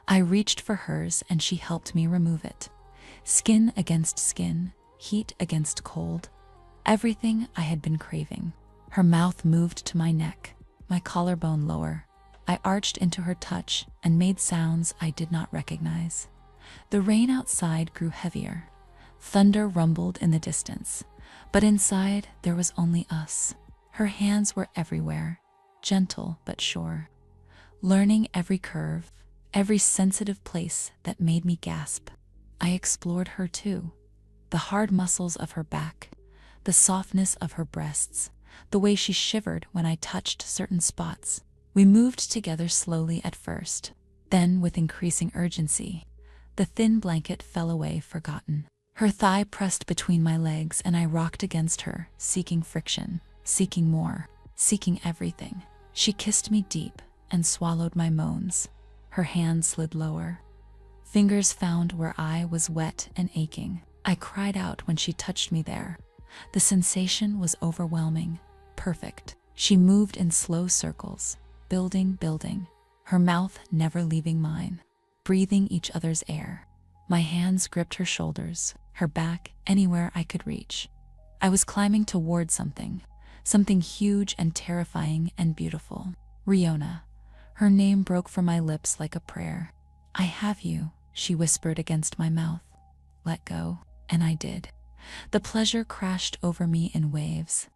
I reached for hers and she helped me remove it. Skin against skin, heat against cold, everything I had been craving. Her mouth moved to my neck, my collarbone lower. I arched into her touch and made sounds I did not recognize. The rain outside grew heavier. Thunder rumbled in the distance, but inside there was only us. Her hands were everywhere, gentle but sure, learning every curve, every sensitive place that made me gasp. I explored her too, the hard muscles of her back, the softness of her breasts, the way she shivered when I touched certain spots. We moved together slowly at first, then with increasing urgency. The thin blanket fell away forgotten. Her thigh pressed between my legs and I rocked against her, seeking friction, seeking more, seeking everything. She kissed me deep and swallowed my moans. Her hand slid lower. Fingers found where I was wet and aching. I cried out when she touched me there. The sensation was overwhelming, perfect. She moved in slow circles, building, her mouth never leaving mine, breathing each other's air. My hands gripped her shoulders, her back, anywhere I could reach. I was climbing toward something huge and terrifying and beautiful. Riona. Her name broke from my lips like a prayer. "I have you," she whispered against my mouth. "Let go," and I did. The pleasure crashed over me in waves.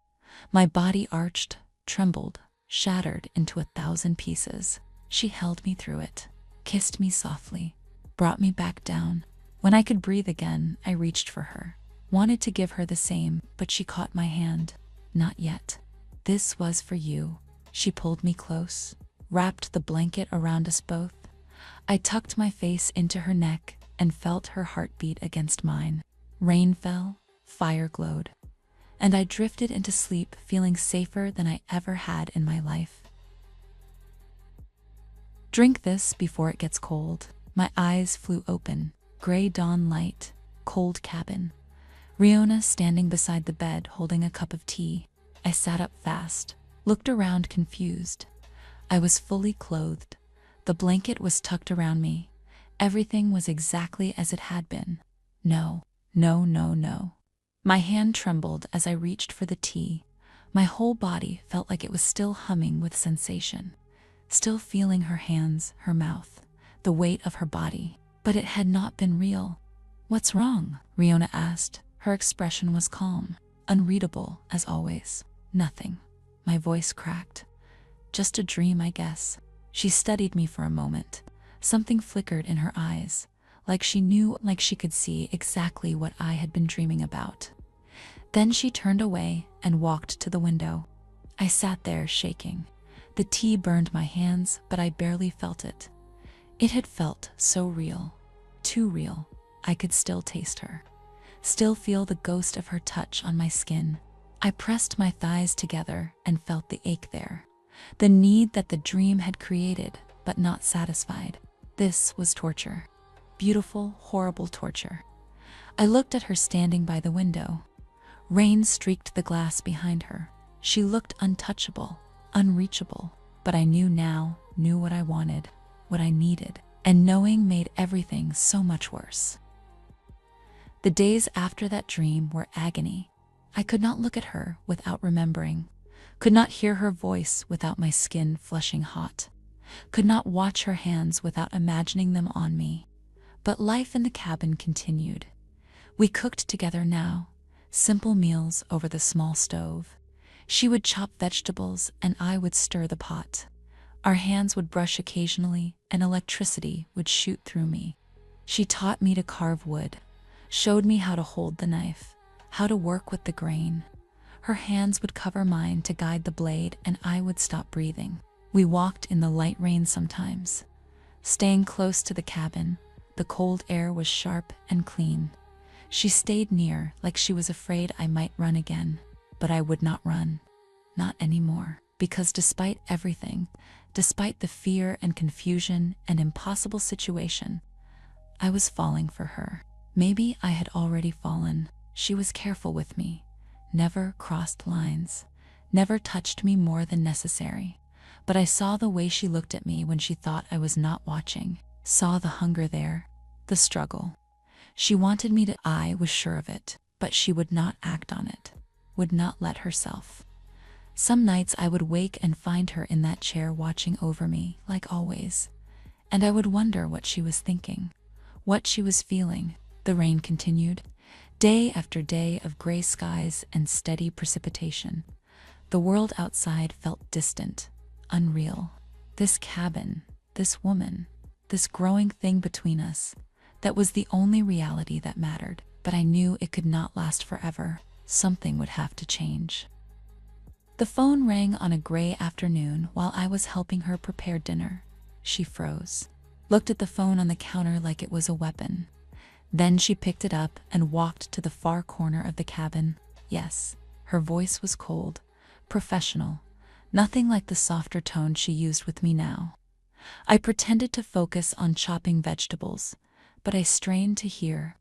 My body arched, trembled, shattered into 1,000 pieces. She held me through it, kissed me softly, brought me back down. When I could breathe again, I reached for her, wanted to give her the same, but she caught my hand. "Not yet. This was for you." She pulled me close, wrapped the blanket around us both. I tucked my face into her neck and felt her heartbeat against mine. Rain fell, fire glowed, and I drifted into sleep feeling safer than I ever had in my life. "Drink this before it gets cold." My eyes flew open. Gray dawn light, cold cabin. Riona standing beside the bed holding a cup of tea. I sat up fast, looked around confused. I was fully clothed. The blanket was tucked around me. Everything was exactly as it had been. No. My hand trembled as I reached for the tea. My whole body felt like it was still humming with sensation, still feeling her hands, her mouth, the weight of her body. But it had not been real. "What's wrong?" Riona asked. Her expression was calm, unreadable as always. "Nothing." My voice cracked. "Just a dream, I guess." She studied me for a moment. Something flickered in her eyes, like she knew, like she could see exactly what I had been dreaming about. Then she turned away and walked to the window. I sat there shaking. The tea burned my hands, but I barely felt it. It had felt so real, too real. I could still taste her, still feel the ghost of her touch on my skin. I pressed my thighs together and felt the ache there, the need that the dream had created, but not satisfied. This was torture, beautiful, horrible torture. I looked at her standing by the window. Rain streaked the glass behind her. She looked untouchable, unreachable, but I knew what I wanted, what I needed, and knowing made everything so much worse. The days after that dream were agony. I could not look at her without remembering, could not hear her voice without my skin flushing hot, could not watch her hands without imagining them on me. But life in the cabin continued. We cooked together now, simple meals over the small stove. She would chop vegetables and I would stir the pot. Our hands would brush occasionally and electricity would shoot through me. She taught me to carve wood, showed me how to hold the knife, how to work with the grain. Her hands would cover mine to guide the blade and I would stop breathing. We walked in the light rain sometimes, staying close to the cabin. The cold air was sharp and clean. She stayed near like she was afraid I might run again, but I would not run, not anymore, because despite everything, despite the fear and confusion and impossible situation, I was falling for her. Maybe I had already fallen. She was careful with me, never crossed lines, never touched me more than necessary. But I saw the way she looked at me when she thought I was not watching, saw the hunger there, the struggle. She wanted me to, I was sure of it, but she would not act on it, would not let herself. Some nights I would wake and find her in that chair watching over me, like always. And I would wonder what she was thinking, what she was feeling. The rain continued, day after day of gray skies and steady precipitation. The world outside felt distant, unreal. This cabin, this woman, this growing thing between us, that was the only reality that mattered. But I knew it could not last forever. Something would have to change. The phone rang on a gray afternoon while I was helping her prepare dinner. She froze, looked at the phone on the counter like it was a weapon. Then she picked it up and walked to the far corner of the cabin. Yes, her voice was cold, professional, nothing like the softer tone she used with me now. I pretended to focus on chopping vegetables, but I strained to hear.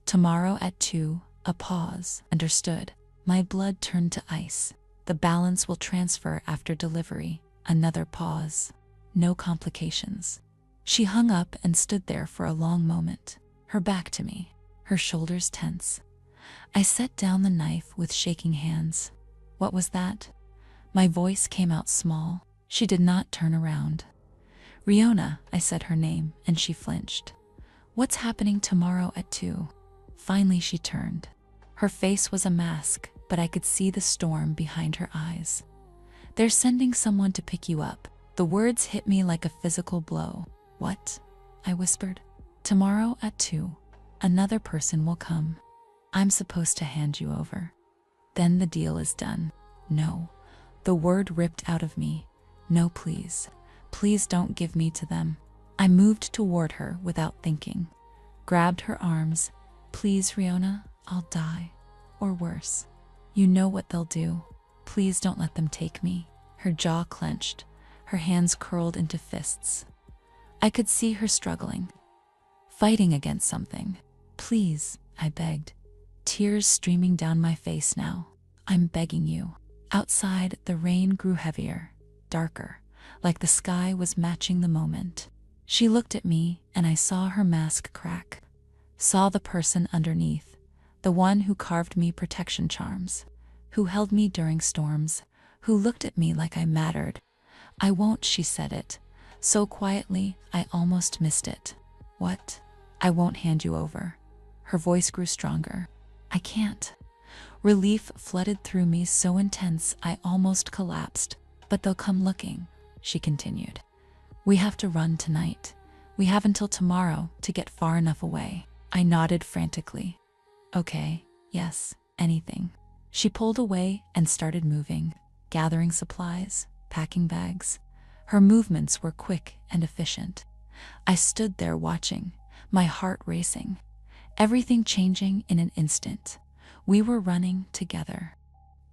Tomorrow at 2, a pause. Understood. My blood turned to ice. The balance will transfer after delivery. Another pause. No complications. She hung up and stood there for a long moment, her back to me, her shoulders tense. I set down the knife with shaking hands. What was that? My voice came out small. She did not turn around. Riona, I said her name, and she flinched. What's happening tomorrow at 2? Finally she turned. Her face was a mask, but I could see the storm behind her eyes. They're sending someone to pick you up. The words hit me like a physical blow. What? I whispered. Tomorrow at 2, another person will come. I'm supposed to hand you over. Then the deal is done. No. The word ripped out of me. No, please. Please don't give me to them. I moved toward her without thinking, grabbed her arms. Please, Riona, I'll die. Or worse. You know what they'll do. Please don't let them take me. Her jaw clenched, her hands curled into fists. I could see her struggling, fighting against something. Please, I begged, tears streaming down my face now. I'm begging you. Outside, the rain grew heavier, darker, like the sky was matching the moment. She looked at me, and I saw her mask crack, saw the person underneath, the one who carved me protection charms, who held me during storms, who looked at me like I mattered. I won't, she said it, so quietly I almost missed it. What? I won't hand you over. Her voice grew stronger. I can't. Relief flooded through me so intense I almost collapsed. But they'll come looking, she continued. We have to run tonight. We have until tomorrow to get far enough away. I nodded frantically. Okay, yes, anything. She pulled away and started moving, gathering supplies, packing bags. Her movements were quick and efficient. I stood there watching, my heart racing, everything changing in an instant. We were running together.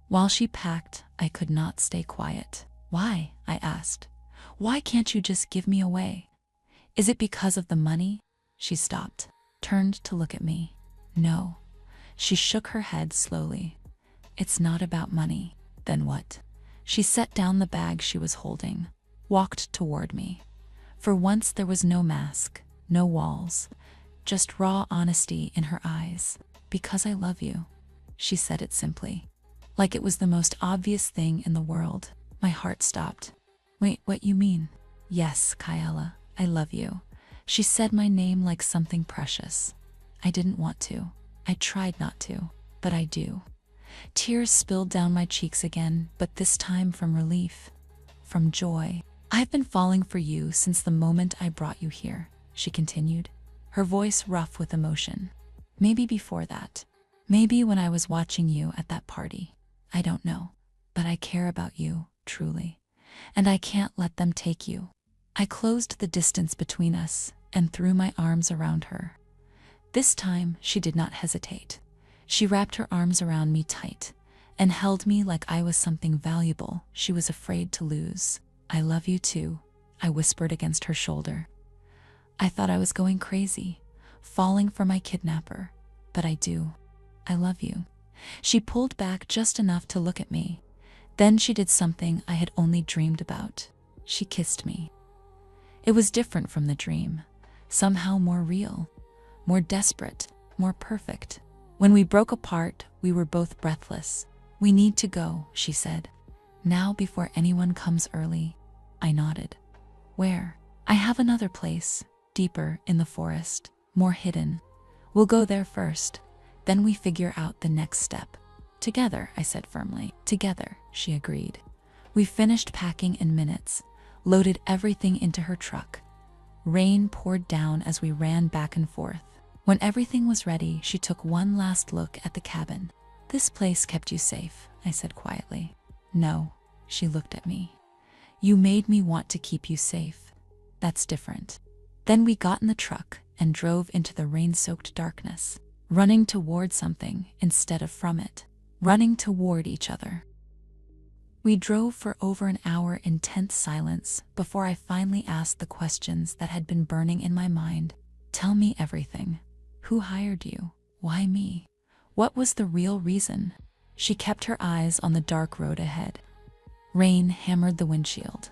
While she packed, I could not stay quiet. Why? I asked. Why can't you just give me away? Is it because of the money? She stopped, turned to look at me. No. She shook her head slowly. It's not about money. Then what? She set down the bag she was holding, walked toward me. For once there was no mask, no walls, just raw honesty in her eyes. Because I love you. She said it simply, like it was the most obvious thing in the world. My heart stopped. Wait, what you mean? Yes, Kyla, I love you. She said my name like something precious. I didn't want to. I tried not to, but I do. Tears spilled down my cheeks again, but this time from relief, from joy. I've been falling for you since the moment I brought you here, she continued, her voice rough with emotion. Maybe before that. Maybe when I was watching you at that party. I don't know, but I care about you, truly. And I can't let them take you. I closed the distance between us and threw my arms around her. This time, she did not hesitate. She wrapped her arms around me tight and held me like I was something valuable she was afraid to lose. I love you too, I whispered against her shoulder. I thought I was going crazy, falling for my kidnapper. But I do. I love you. She pulled back just enough to look at me. Then she did something I had only dreamed about. She kissed me. It was different from the dream, somehow more real, more desperate, more perfect. When we broke apart, we were both breathless. "We need to go," she said. "Now before anyone comes early." I nodded. "Where?" "I have another place, deeper in the forest, more hidden. We'll go there first, then we figure out the next step." "Together," I said firmly. "Together," she agreed. We finished packing in minutes, loaded everything into her truck. Rain poured down as we ran back and forth. When everything was ready, she took one last look at the cabin. "This place kept you safe," I said quietly. "No," she looked at me. "You made me want to keep you safe. That's different." Then we got in the truck and drove into the rain-soaked darkness, running toward something instead of from it, running toward each other. We drove for over an hour in tense silence before I finally asked the questions that had been burning in my mind. "Tell me everything. Who hired you? Why me? What was the real reason?" She kept her eyes on the dark road ahead. Rain hammered the windshield.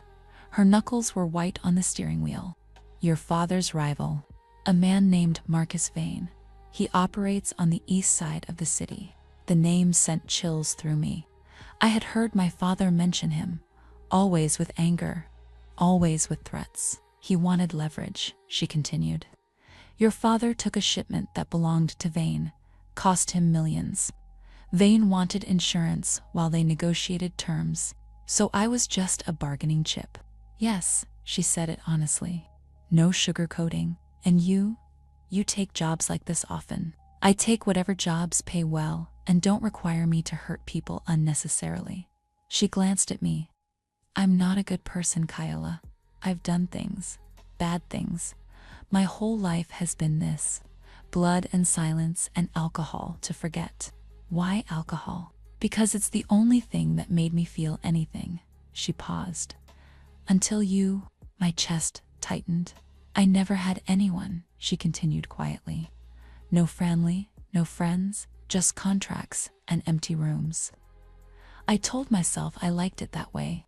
Her knuckles were white on the steering wheel. "Your father's rival, a man named Marcus Vane. He operates on the east side of the city." The name sent chills through me. I had heard my father mention him, always with anger, always with threats. "He wanted leverage," she continued. "Your father took a shipment that belonged to Vane, cost him millions. Vane wanted insurance while they negotiated terms, so I was just a bargaining chip." "Yes," she said it honestly. "No sugarcoating. And you take jobs like this often." "I take whatever jobs pay well and don't require me to hurt people unnecessarily." She glanced at me. "I'm not a good person, Kyla. I've done things, bad things. My whole life has been this, blood and silence and alcohol to forget." "Why alcohol?" "Because it's the only thing that made me feel anything." She paused. "Until you," my chest tightened. "I never had anyone," she continued quietly. "No family, no friends, just contracts and empty rooms." I told myself I liked it that way,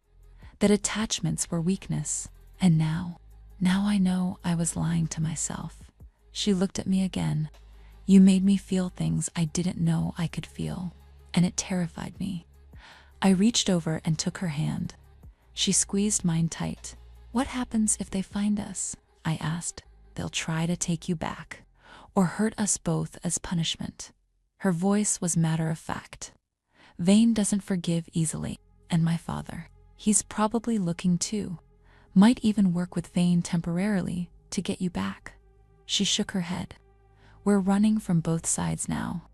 that attachments were weakness. And now I know I was lying to myself. She looked at me again. "You made me feel things I didn't know I could feel, and it terrified me." I reached over and took her hand. She squeezed mine tight. "What happens if they find us?" I asked. "They'll try to take you back, or hurt us both as punishment." Her voice was matter of fact. "Vane doesn't forgive easily, and my father, he's probably looking too. Might even work with Vane temporarily to get you back." She shook her head. "We're running from both sides now."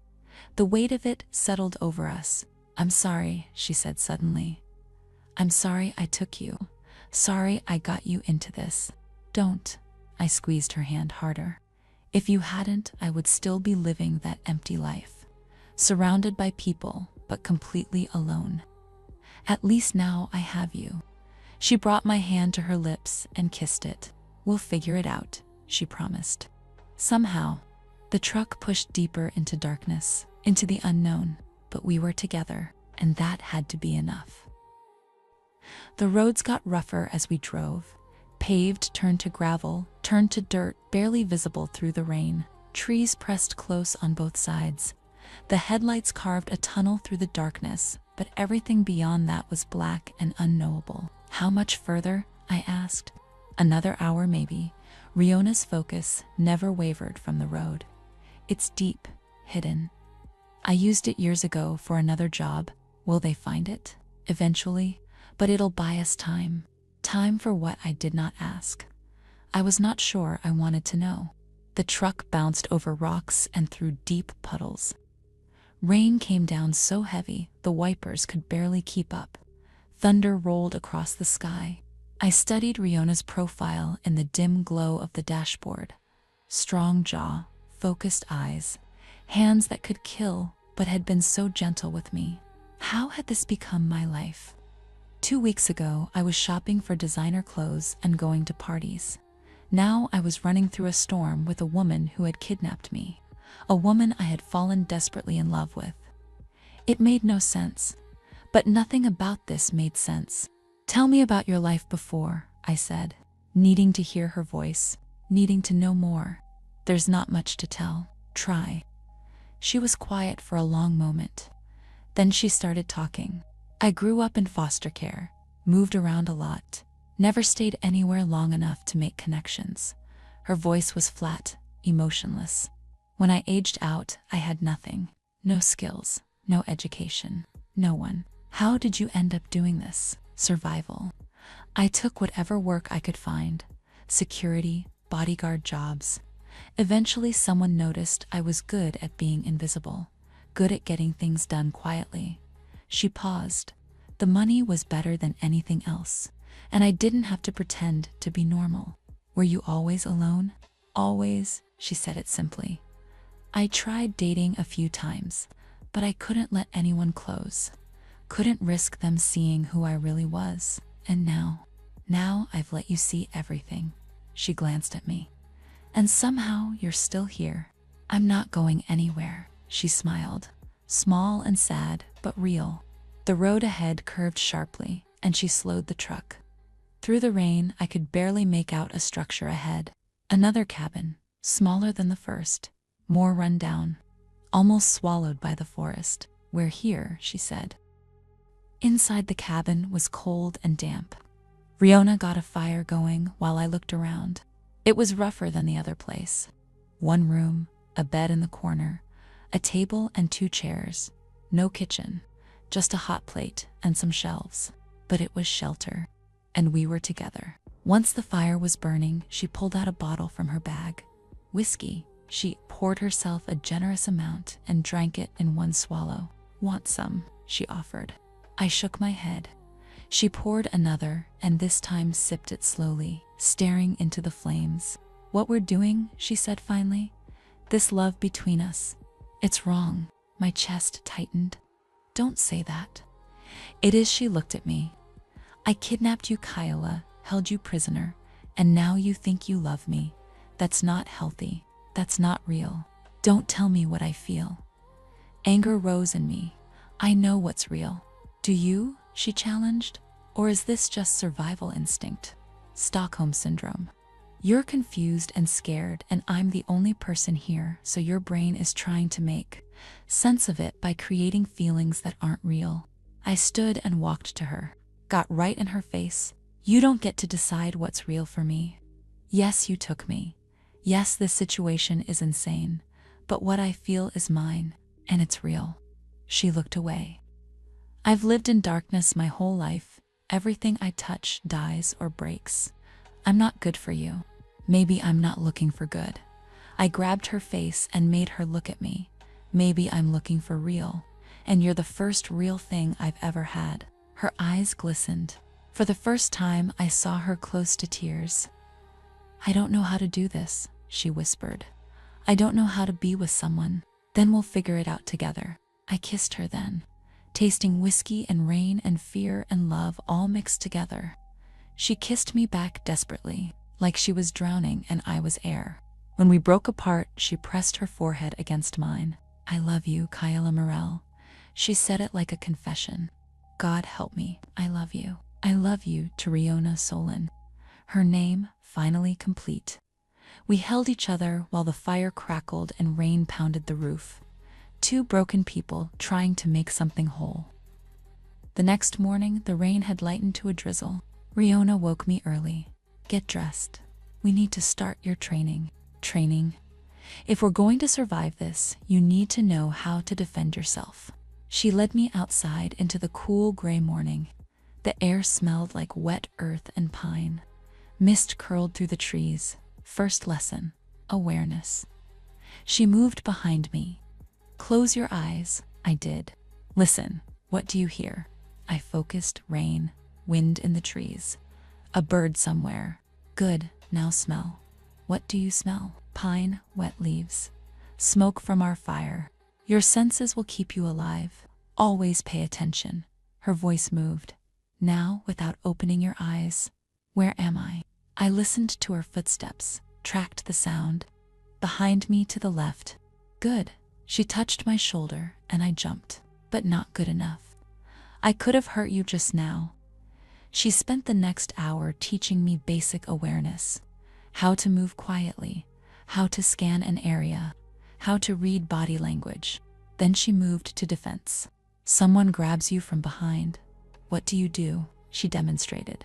The weight of it settled over us. "I'm sorry," she said suddenly. "I'm sorry I took you. Sorry I got you into this." "Don't." I squeezed her hand harder. "If you hadn't, I would still be living that empty life, surrounded by people, but completely alone. At least now I have you." She brought my hand to her lips and kissed it. "We'll figure it out," she promised. Somehow, the truck pushed deeper into darkness, into the unknown, but we were together, and that had to be enough. The roads got rougher as we drove. Paved turned to gravel, turned to dirt barely visible through the rain. Trees pressed close on both sides. The headlights carved a tunnel through the darkness, but everything beyond that was black and unknowable. "How much further?" I asked. "Another hour maybe." Riona's focus never wavered from the road. "It's deep, hidden. I used it years ago for another job. Will they find it? Eventually, but it'll buy us time. Time for what I did not ask." I was not sure I wanted to know. The truck bounced over rocks and through deep puddles. Rain came down so heavy the wipers could barely keep up. Thunder rolled across the sky. I studied Riona's profile in the dim glow of the dashboard. Strong jaw, focused eyes, hands that could kill but had been so gentle with me. How had this become my life? 2 weeks ago, I was shopping for designer clothes and going to parties. Now I was running through a storm with a woman who had kidnapped me, a woman I had fallen desperately in love with. It made no sense, but nothing about this made sense. "Tell me about your life before," I said, needing to hear her voice, needing to know more. "There's not much to tell. Try." She was quiet for a long moment. Then she started talking. "I grew up in foster care, moved around a lot, never stayed anywhere long enough to make connections." Her voice was flat, emotionless. "When I aged out, I had nothing. No skills, no education, no one." "How did you end up doing this?" "Survival. I took whatever work I could find. Security, bodyguard jobs. Eventually someone noticed I was good at being invisible, good at getting things done quietly." She paused. "The money was better than anything else, and I didn't have to pretend to be normal." "Were you always alone?" "Always," she said it simply. "I tried dating a few times, but I couldn't let anyone close. Couldn't risk them seeing who I really was. And now I've let you see everything." She glanced at me. "And somehow you're still here." "I'm not going anywhere," she smiled, small and sad, but real. The road ahead curved sharply, and she slowed the truck. Through the rain, I could barely make out a structure ahead. Another cabin, smaller than the first, more run down, almost swallowed by the forest. "We're here," she said. Inside the cabin was cold and damp. Riona got a fire going while I looked around. It was rougher than the other place. One room, a bed in the corner, a table and 2 chairs. No kitchen, just a hot plate and some shelves. But it was shelter, and we were together. Once the fire was burning, she pulled out a bottle from her bag. Whiskey. She poured herself a generous amount and drank it in one swallow. "Want some?" she offered. I shook my head. She poured another and this time sipped it slowly, staring into the flames. "What we're doing," she said finally, "this love between us, it's wrong." My chest tightened. "Don't say that." "It is." She looked at me. "I kidnapped you, Kyla, held you prisoner, and now you think you love me. That's not healthy. That's not real. Don't tell me what I feel." Anger rose in me. "I know what's real." "Do you?" she challenged. "Or is this just survival instinct? Stockholm syndrome? You're confused and scared, and I'm the only person here, so your brain is trying to make sense of it by creating feelings that aren't real." I stood and walked to her, got right in her face. "You don't get to decide what's real for me. Yes, you took me. Yes, this situation is insane, but what I feel is mine, and it's real." She looked away. "I've lived in darkness my whole life. Everything I touch dies or breaks. I'm not good for you. Maybe I'm not looking for good." I grabbed her face and made her look at me. "Maybe I'm looking for real, and you're the first real thing I've ever had." Her eyes glistened. For the first time, I saw her close to tears. "I don't know how to do this," she whispered. "I don't know how to be with someone. Then we'll figure it out together." I kissed her then, tasting whiskey and rain and fear and love all mixed together. She kissed me back desperately, like she was drowning and I was air. When we broke apart, she pressed her forehead against mine. "I love you, Kyla Morel." She said it like a confession. "God help me, I love you. I love you," to Riona Solon. Her name finally complete. We held each other while the fire crackled and rain pounded the roof. 2 broken people trying to make something whole. The next morning, the rain had lightened to a drizzle. Riona woke me early. "Get dressed. We need to start your training." "Training? If we're going to survive this, you need to know how to defend yourself." She led me outside into the cool gray morning. The air smelled like wet earth and pine. Mist curled through the trees. First lesson, awareness. She moved behind me. "Close your eyes." I did. "Listen, what do you hear?" I focused. Rain, wind in the trees. A bird somewhere. "Good, now smell." "What do you smell?" "Pine, wet leaves. Smoke from our fire." "Your senses will keep you alive. Always pay attention." Her voice moved. "Now, without opening your eyes, where am I?" I listened to her footsteps, tracked the sound. Behind me to the left. Good. She touched my shoulder and I jumped, but not good enough. I could have hurt you just now. She spent the next hour teaching me basic awareness, how to move quietly, how to scan an area, how to read body language. Then she moved to defense. Someone grabs you from behind. What do? She demonstrated.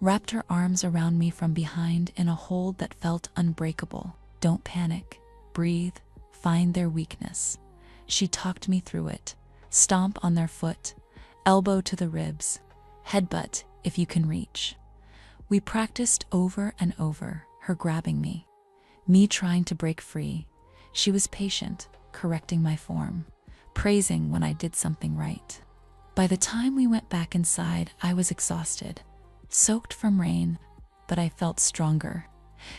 Wrapped her arms around me from behind in a hold that felt unbreakable. Don't panic. Breathe. Find their weakness. She talked me through it. Stomp on their foot. Elbow to the ribs. Headbutt if you can reach. We practiced over and over, her grabbing me trying to break free. She was patient, correcting my form, praising when I did something right. By the time we went back inside, I was exhausted, soaked from rain, but I felt stronger.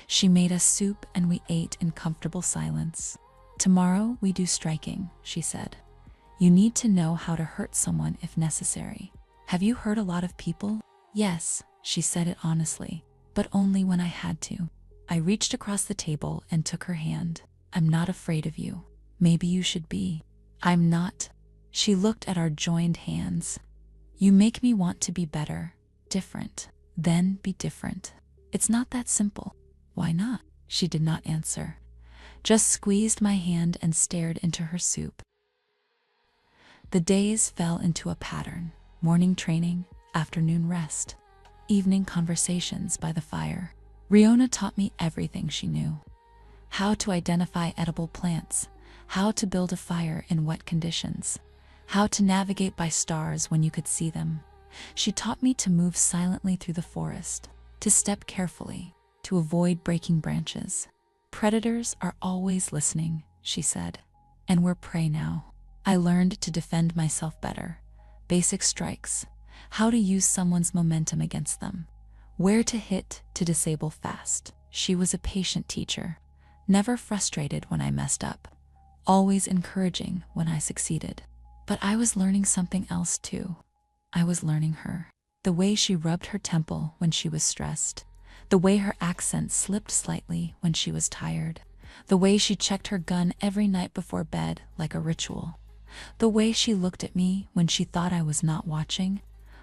She made us soup and we ate in comfortable silence. Tomorrow we do striking, she said. You need to know how to hurt someone if necessary. Have you hurt a lot of people? Yes, she said it honestly, but only when I had to. I reached across the table and took her hand. I'm not afraid of you. Maybe you should be. I'm not. She looked at our joined hands. You make me want to be better, different. Then be different. It's not that simple. Why not? She did not answer. Just squeezed my hand and stared into her soup. The days fell into a pattern. Morning training, afternoon rest, evening conversations by the fire. Riona taught me everything she knew. How to identify edible plants, how to build a fire in wet conditions, how to navigate by stars when you could see them. She taught me to move silently through the forest, to step carefully, to avoid breaking branches. Predators are always listening, she said, and we're prey now. I learned to defend myself better. Basic strikes, how to use someone's momentum against them, where to hit to disable fast. She was a patient teacher, never frustrated when I messed up, always encouraging when I succeeded. But I was learning something else too. I was learning her. The way she rubbed her temple when she was stressed, the way her accent slipped slightly when she was tired, the way she checked her gun every night before bed like a ritual, the way she looked at me when she thought I was not watching,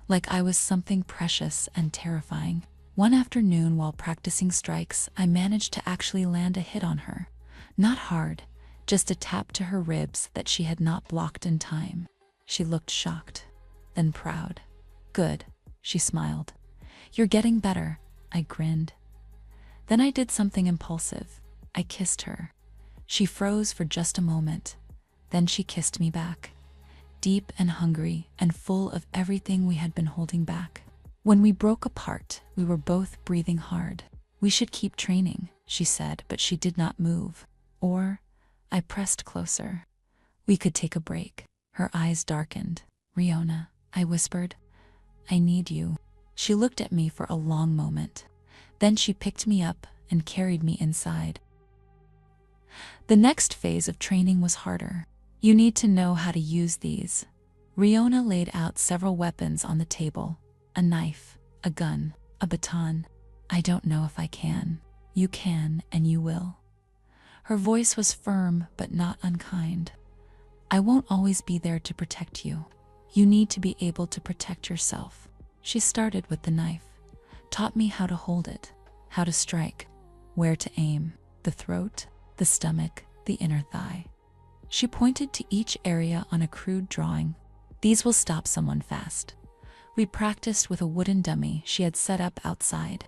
like I was something precious and terrifying. One afternoon while practicing strikes, I managed to actually land a hit on her. Not hard, just a tap to her ribs that she had not blocked in time. She looked shocked, then proud. Good, she smiled. You're getting better, I grinned. Then I did something impulsive. I kissed her. She froze for just a moment. Then she kissed me back, deep and hungry and full of everything we had been holding back. When we broke apart, we were both breathing hard. We should keep training, she said, but she did not move. Or, I pressed closer. We could take a break. Her eyes darkened. Riona, I whispered, I need you. She looked at me for a long moment. Then she picked me up and carried me inside. The next phase of training was harder. You need to know how to use these. Riona laid out several weapons on the table. A knife, a gun, a baton. I don't know if I can. You can and you will. Her voice was firm but not unkind. I won't always be there to protect you. You need to be able to protect yourself. She started with the knife, taught me how to hold it, how to strike, where to aim, the throat, the stomach, the inner thigh. She pointed to each area on a crude drawing. These will stop someone fast. We practiced with a wooden dummy she had set up outside.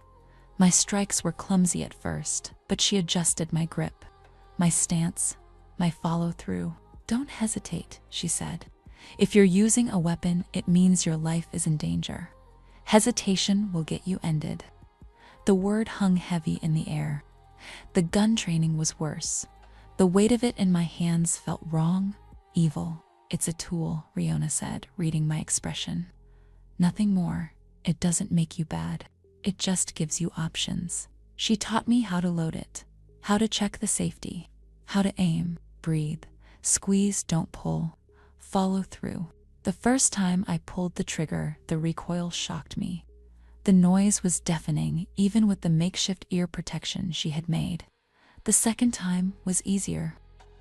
My strikes were clumsy at first, but she adjusted my grip, my stance, my follow-through. Don't hesitate, she said. If you're using a weapon, it means your life is in danger. Hesitation will get you ended. The word hung heavy in the air. The gun training was worse. The weight of it in my hands felt wrong, evil. It's a tool, Riona said, reading my expression. Nothing more. It doesn't make you bad. It just gives you options. She taught me how to load it, how to check the safety, how to aim, breathe, squeeze, don't pull, follow through. The first time I pulled the trigger, the recoil shocked me. The noise was deafening, even with the makeshift ear protection she had made. The second time was easier.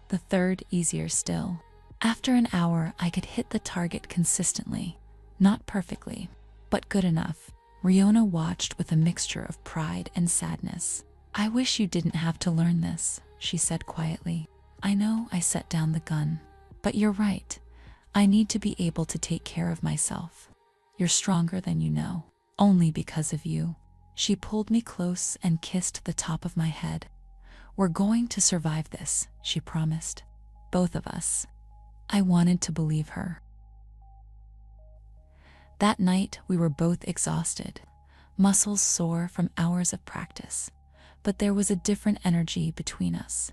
The third easier still. After an hour, I could hit the target consistently. Not perfectly, but good enough. Riona watched with a mixture of pride and sadness. "I wish you didn't have to learn this," she said quietly. "I know I set down the gun, but you're right. I need to be able to take care of myself. You're stronger than you know, only because of you." She pulled me close and kissed the top of my head. "We're going to survive this," she promised. "Both of us." I wanted to believe her. That night, we were both exhausted, muscles sore from hours of practice, but there was a different energy between us.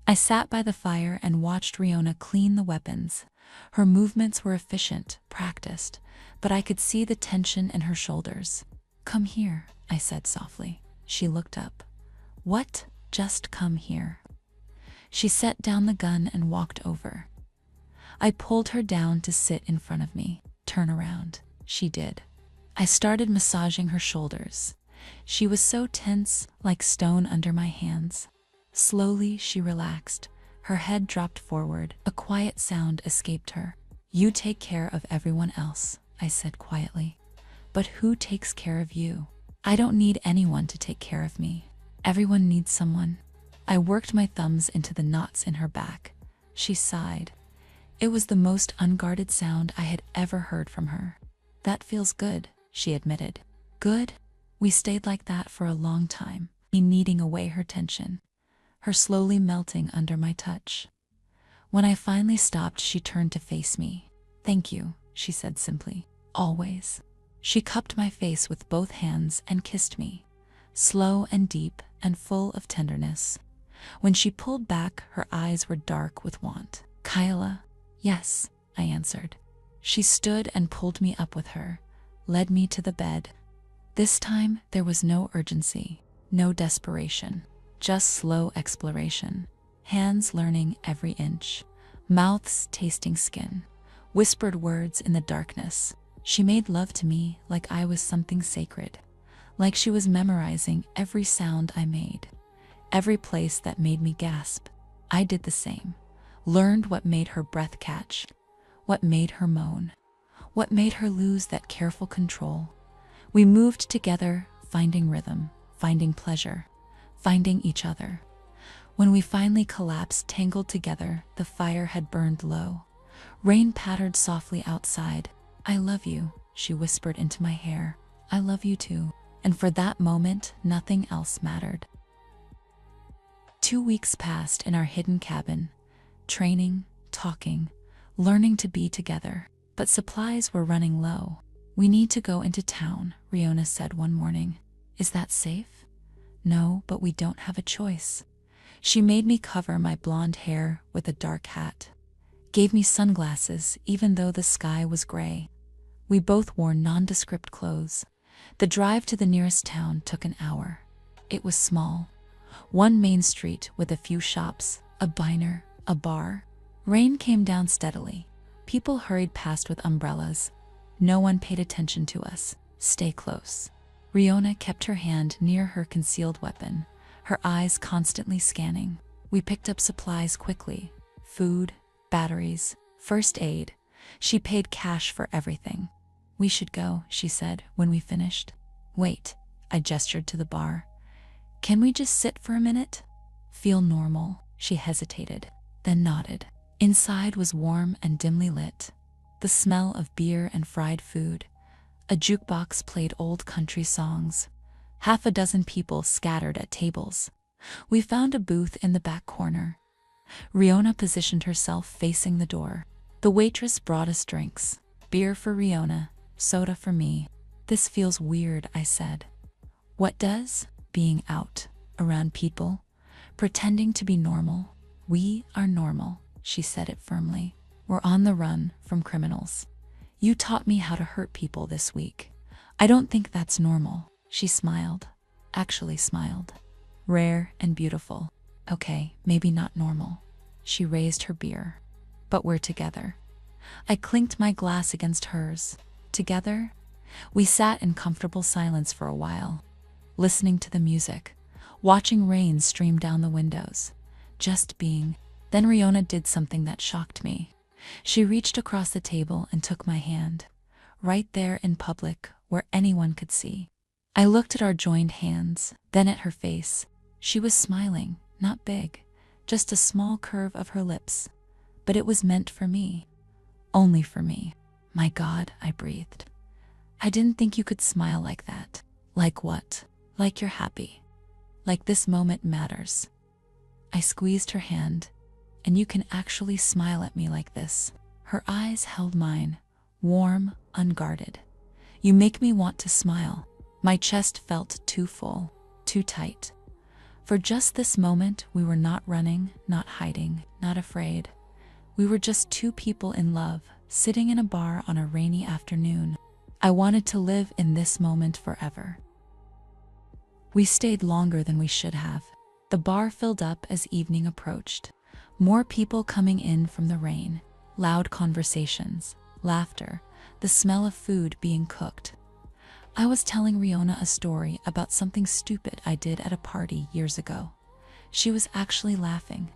I sat by the fire and watched Riona clean the weapons. Her movements were efficient, practiced, but I could see the tension in her shoulders. "Come here," I said softly. She looked up. "What? Just come here." She set down the gun and walked over. I pulled her down to sit in front of me. "Turn around." She did. I started massaging her shoulders. She was so tense, like stone under my hands. Slowly, she relaxed. Her head dropped forward. A quiet sound escaped her. "You take care of everyone else," I said quietly. "But who takes care of you?" "I don't need anyone to take care of me. Everyone needs someone." I worked my thumbs into the knots in her back. She sighed. It was the most unguarded sound I had ever heard from her. "That feels good," she admitted. "Good?" We stayed like that for a long time, me kneading away her tension, her slowly melting under my touch. When I finally stopped, she turned to face me. "Thank you," she said simply. "Always." She cupped my face with both hands and kissed me, slow and deep and full of tenderness. When she pulled back, her eyes were dark with want. "Kyla?" "Yes," I answered. She stood and pulled me up with her, led me to the bed. This time, there was no urgency, no desperation, just slow exploration. Hands learning every inch, mouths tasting skin, whispered words in the darkness. She made love to me like I was something sacred, like she was memorizing every sound I made, every place that made me gasp. I did the same, learned what made her breath catch, what made her moan, what made her lose that careful control. We moved together, finding rhythm, finding pleasure, finding each other. When we finally collapsed, tangled together, the fire had burned low. Rain pattered softly outside. "I love you," she whispered into my hair. "I love you too." And for that moment, nothing else mattered. 2 weeks passed in our hidden cabin, training, talking, learning to be together. But supplies were running low. "We need to go into town," Riona said one morning. "Is that safe?" "No, but we don't have a choice." She made me cover my blonde hair with a dark hat, gave me sunglasses even though the sky was gray. We both wore nondescript clothes. The drive to the nearest town took an hour. It was small. One main street with a few shops, a diner, a bar. Rain came down steadily. People hurried past with umbrellas. No one paid attention to us. "Stay close." Riona kept her hand near her concealed weapon, her eyes constantly scanning. We picked up supplies quickly. Food, batteries, first aid. She paid cash for everything. "We should go," she said when we finished. "Wait," I gestured to the bar. "Can we just sit for a minute?" "Feel normal," she hesitated, then nodded. Inside was warm and dimly lit. The smell of beer and fried food. A jukebox played old country songs. Half a dozen people scattered at tables. We found a booth in the back corner. Riona positioned herself facing the door. The waitress brought us drinks. Beer for Riona, soda for me. "This feels weird," I said. "What does?" "Being out, around people, pretending to be normal." "We are normal," she said it firmly. "We're on the run from criminals. You taught me how to hurt people this week. I don't think that's normal." She smiled, actually smiled. "Rare and beautiful. Okay, maybe not normal." She raised her beer. "But we're together." I clinked my glass against hers. Together? We sat in comfortable silence for a while, listening to the music, watching rain stream down the windows, just being. Then Riona did something that shocked me. She reached across the table and took my hand, right there in public where anyone could see. I looked at our joined hands, then at her face. She was smiling, not big, just a small curve of her lips. But it was meant for me. Only for me. My God, I breathed. I didn't think you could smile like that. Like what? Like you're happy. Like this moment matters. I squeezed her hand, and you can actually smile at me like this. Her eyes held mine, warm, unguarded. You make me want to smile. My chest felt too full, too tight. For just this moment, we were not running, not hiding, not afraid. We were just two people in love, sitting in a bar on a rainy afternoon. I wanted to live in this moment forever. We stayed longer than we should have. The bar filled up as evening approached. More people coming in from the rain, loud conversations, laughter, the smell of food being cooked. I was telling Riona a story about something stupid I did at a party years ago. She was actually laughing.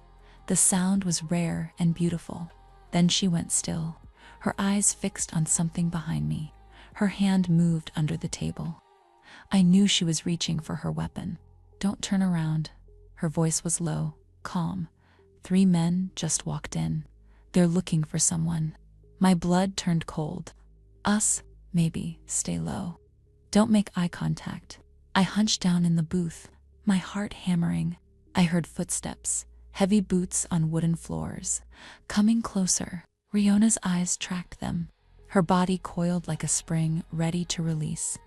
The sound was rare and beautiful. Then she went still, her eyes fixed on something behind me. Her hand moved under the table. I knew she was reaching for her weapon. Don't turn around. Her voice was low, calm. 3 men just walked in. They're looking for someone. My blood turned cold. Us, maybe, stay low. Don't make eye contact. I hunched down in the booth, my heart hammering. I heard footsteps, heavy boots on wooden floors. Coming closer, Riona's eyes tracked them. Her body coiled like a spring, ready to release.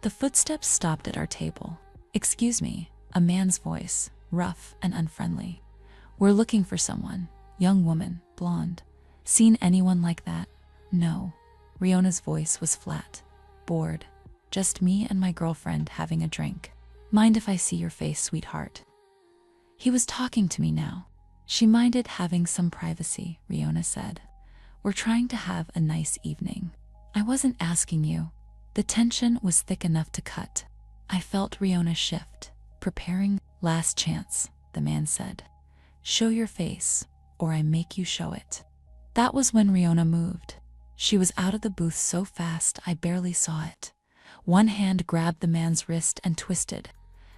The footsteps stopped at our table. Excuse me, a man's voice, rough and unfriendly. We're looking for someone. Young woman, blonde. Seen anyone like that? No. Riona's voice was flat, bored. Just me and my girlfriend having a drink. Mind if I see your face, sweetheart? He was talking to me now. She minded having some privacy, Riona said. We're trying to have a nice evening. I wasn't asking you. The tension was thick enough to cut. I felt Riona shift. Preparing. Last chance, the man said. Show your face, or I make you show it. That was when Riona moved. She was out of the booth so fast I barely saw it. One hand grabbed the man's wrist and twisted.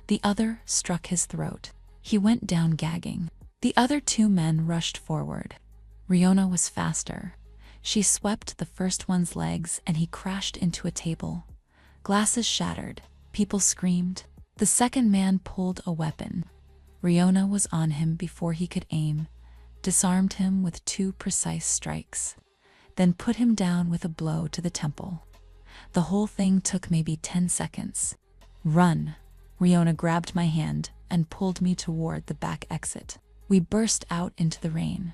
The other struck his throat. He went down gagging. The other 2 men rushed forward. Riona was faster. She swept the first one's legs and he crashed into a table. Glasses shattered. People screamed. The second man pulled a weapon. Riona was on him before he could aim, disarmed him with 2 precise strikes, then put him down with a blow to the temple. The whole thing took maybe 10 seconds. Run! Riona grabbed my hand and pulled me toward the back exit. We burst out into the rain,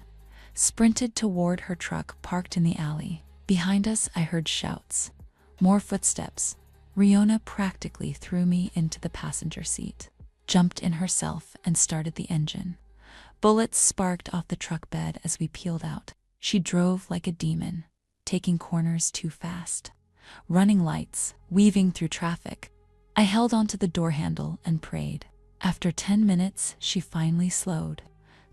sprinted toward her truck parked in the alley. Behind us, I heard shouts. More footsteps. Riona practically threw me into the passenger seat, jumped in herself and started the engine. Bullets sparked off the truck bed as we peeled out. She drove like a demon, taking corners too fast. Running lights, weaving through traffic. I held onto the door handle and prayed. After 10 minutes, she finally slowed,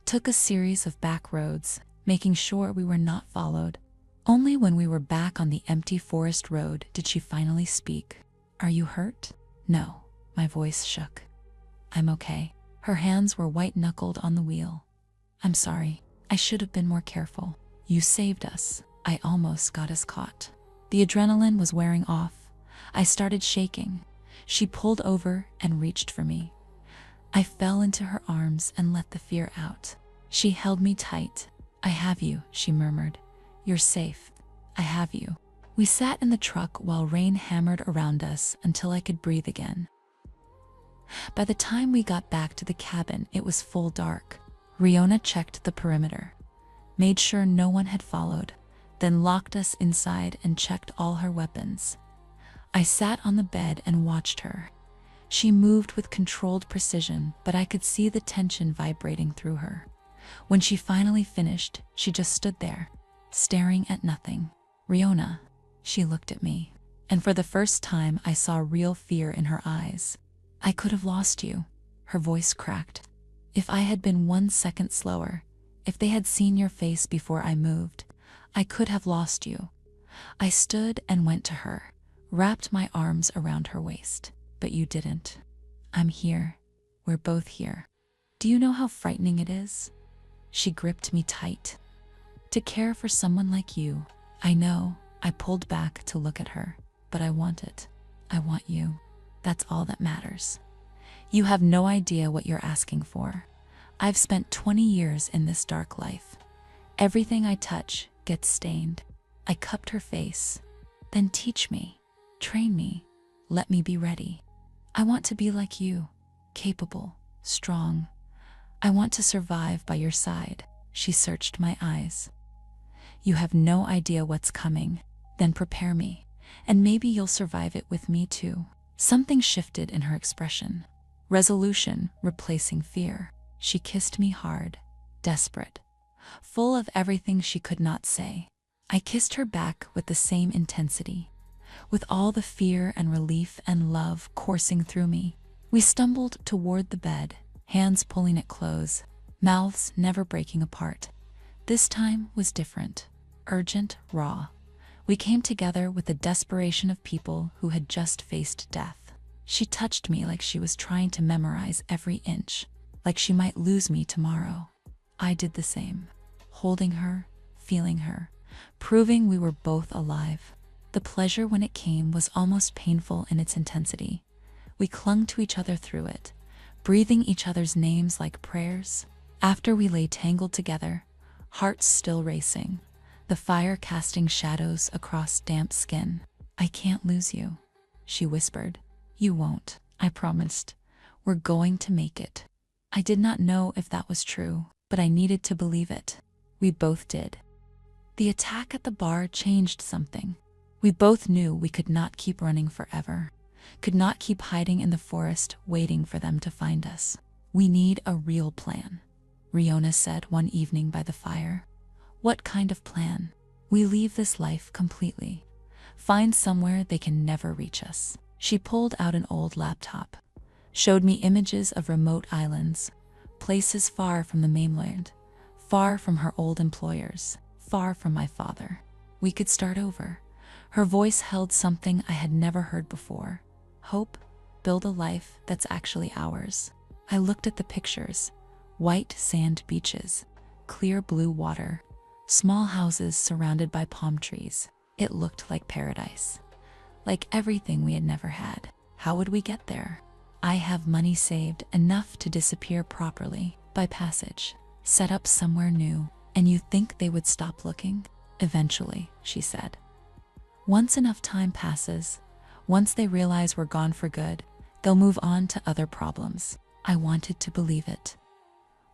took a series of back roads, making sure we were not followed. Only when we were back on the empty forest road did she finally speak. Are you hurt? No, my voice shook. I'm okay. Her hands were white-knuckled on the wheel. I'm sorry. I should have been more careful. You saved us. I almost got us caught. The adrenaline was wearing off. I started shaking. She pulled over and reached for me. I fell into her arms and let the fear out. She held me tight. I have you, she murmured. You're safe. I have you. We sat in the truck while rain hammered around us until I could breathe again. By the time we got back to the cabin, it was full dark. Riona checked the perimeter, made sure no one had followed, then locked us inside and checked all her weapons. I sat on the bed and watched her. She moved with controlled precision, but I could see the tension vibrating through her. When she finally finished, she just stood there, staring at nothing. Riona, she looked at me. and for the first time I saw real fear in her eyes. I could have lost you, her voice cracked. If I had been 1 second slower, if they had seen your face before I moved, I could have lost you. I stood and went to her, wrapped my arms around her waist. But you didn't. I'm here. We're both here. Do you know how frightening it is? She gripped me tight. To care for someone like you, I know. I pulled back to look at her, but I want it. I want you. That's all that matters. You have no idea what you're asking for. I've spent 20 years in this dark life. Everything I touch gets stained. I cupped her face. Then teach me, train me, let me be ready. I want to be like you, capable, strong. I want to survive by your side. She searched my eyes. You have no idea what's coming. Then prepare me, and maybe you'll survive it with me too. Something shifted in her expression. Resolution replacing fear. She kissed me hard, desperate, full of everything she could not say. I kissed her back with the same intensity, with all the fear and relief and love coursing through me. We stumbled toward the bed, hands pulling it close, mouths never breaking apart. This time was different, urgent, raw. We came together with the desperation of people who had just faced death. She touched me like she was trying to memorize every inch, like she might lose me tomorrow. I did the same, holding her, feeling her, proving we were both alive. The pleasure when it came was almost painful in its intensity. We clung to each other through it, breathing each other's names like prayers. After we lay tangled together, hearts still racing, the fire casting shadows across damp skin. I can't lose you, she whispered. You won't, I promised. We're going to make it. I did not know if that was true, but I needed to believe it. We both did. The attack at the bar changed something. We both knew we could not keep running forever, could not keep hiding in the forest waiting for them to find us. We need a real plan, Riona said one evening by the fire. What kind of plan? We leave this life completely, find somewhere they can never reach us. She pulled out an old laptop, showed me images of remote islands, places far from the mainland, far from her old employers, far from my father. We could start over. Her voice held something I had never heard before. Hope, build a life that's actually ours. I looked at the pictures. White sand beaches, clear blue water, small houses surrounded by palm trees. It looked like paradise, like everything we had never had. How would we get there? I have money saved enough to disappear properly, by passage, set up somewhere new. And you think they would stop looking? Eventually, she said. Once enough time passes, once they realize we're gone for good, they'll move on to other problems. I wanted to believe it.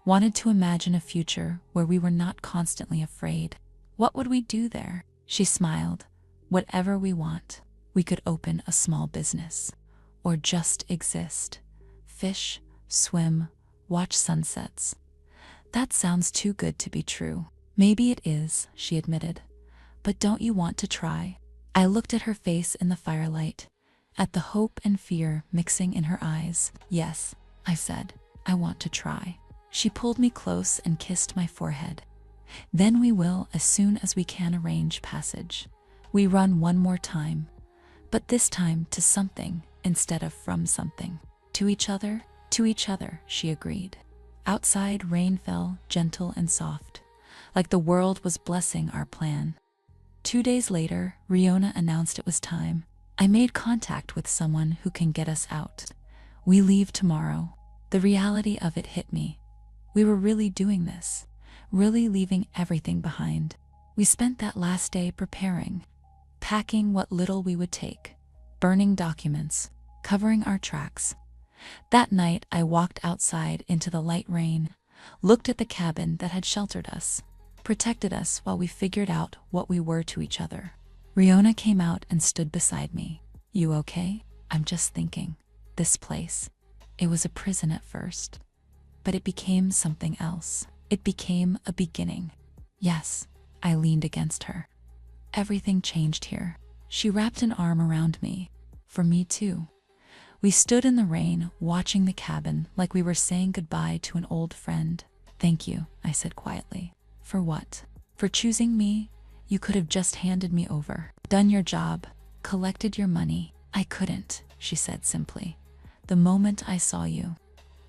Wanted to imagine a future where we were not constantly afraid. What would we do there? She smiled. Whatever we want. We could open a small business, or just exist. Fish, swim, watch sunsets. That sounds too good to be true. Maybe it is, she admitted. But don't you want to try? I looked at her face in the firelight, at the hope and fear mixing in her eyes. Yes, I said, I want to try. She pulled me close and kissed my forehead. Then we will, as soon as we can, arrange passage. We run one more time, but this time to something instead of from something. To each other, she agreed. Outside, rain fell, gentle and soft, like the world was blessing our plan. 2 days later, Riona announced it was time. I made contact with someone who can get us out. We leave tomorrow. The reality of it hit me. We were really doing this, really leaving everything behind. We spent that last day preparing, packing what little we would take, burning documents, covering our tracks. That night, I walked outside into the light rain, looked at the cabin that had sheltered us, protected us while we figured out what we were to each other. Riona came out and stood beside me. You okay? I'm just thinking. This place. It was a prison at first, but it became something else. It became a beginning. Yes, I leaned against her. Everything changed here. She wrapped an arm around me. For me too. We stood in the rain, watching the cabin like we were saying goodbye to an old friend. Thank you, I said quietly. For what? For choosing me? You could have just handed me over, done your job, collected your money. I couldn't, she said simply. The moment I saw you,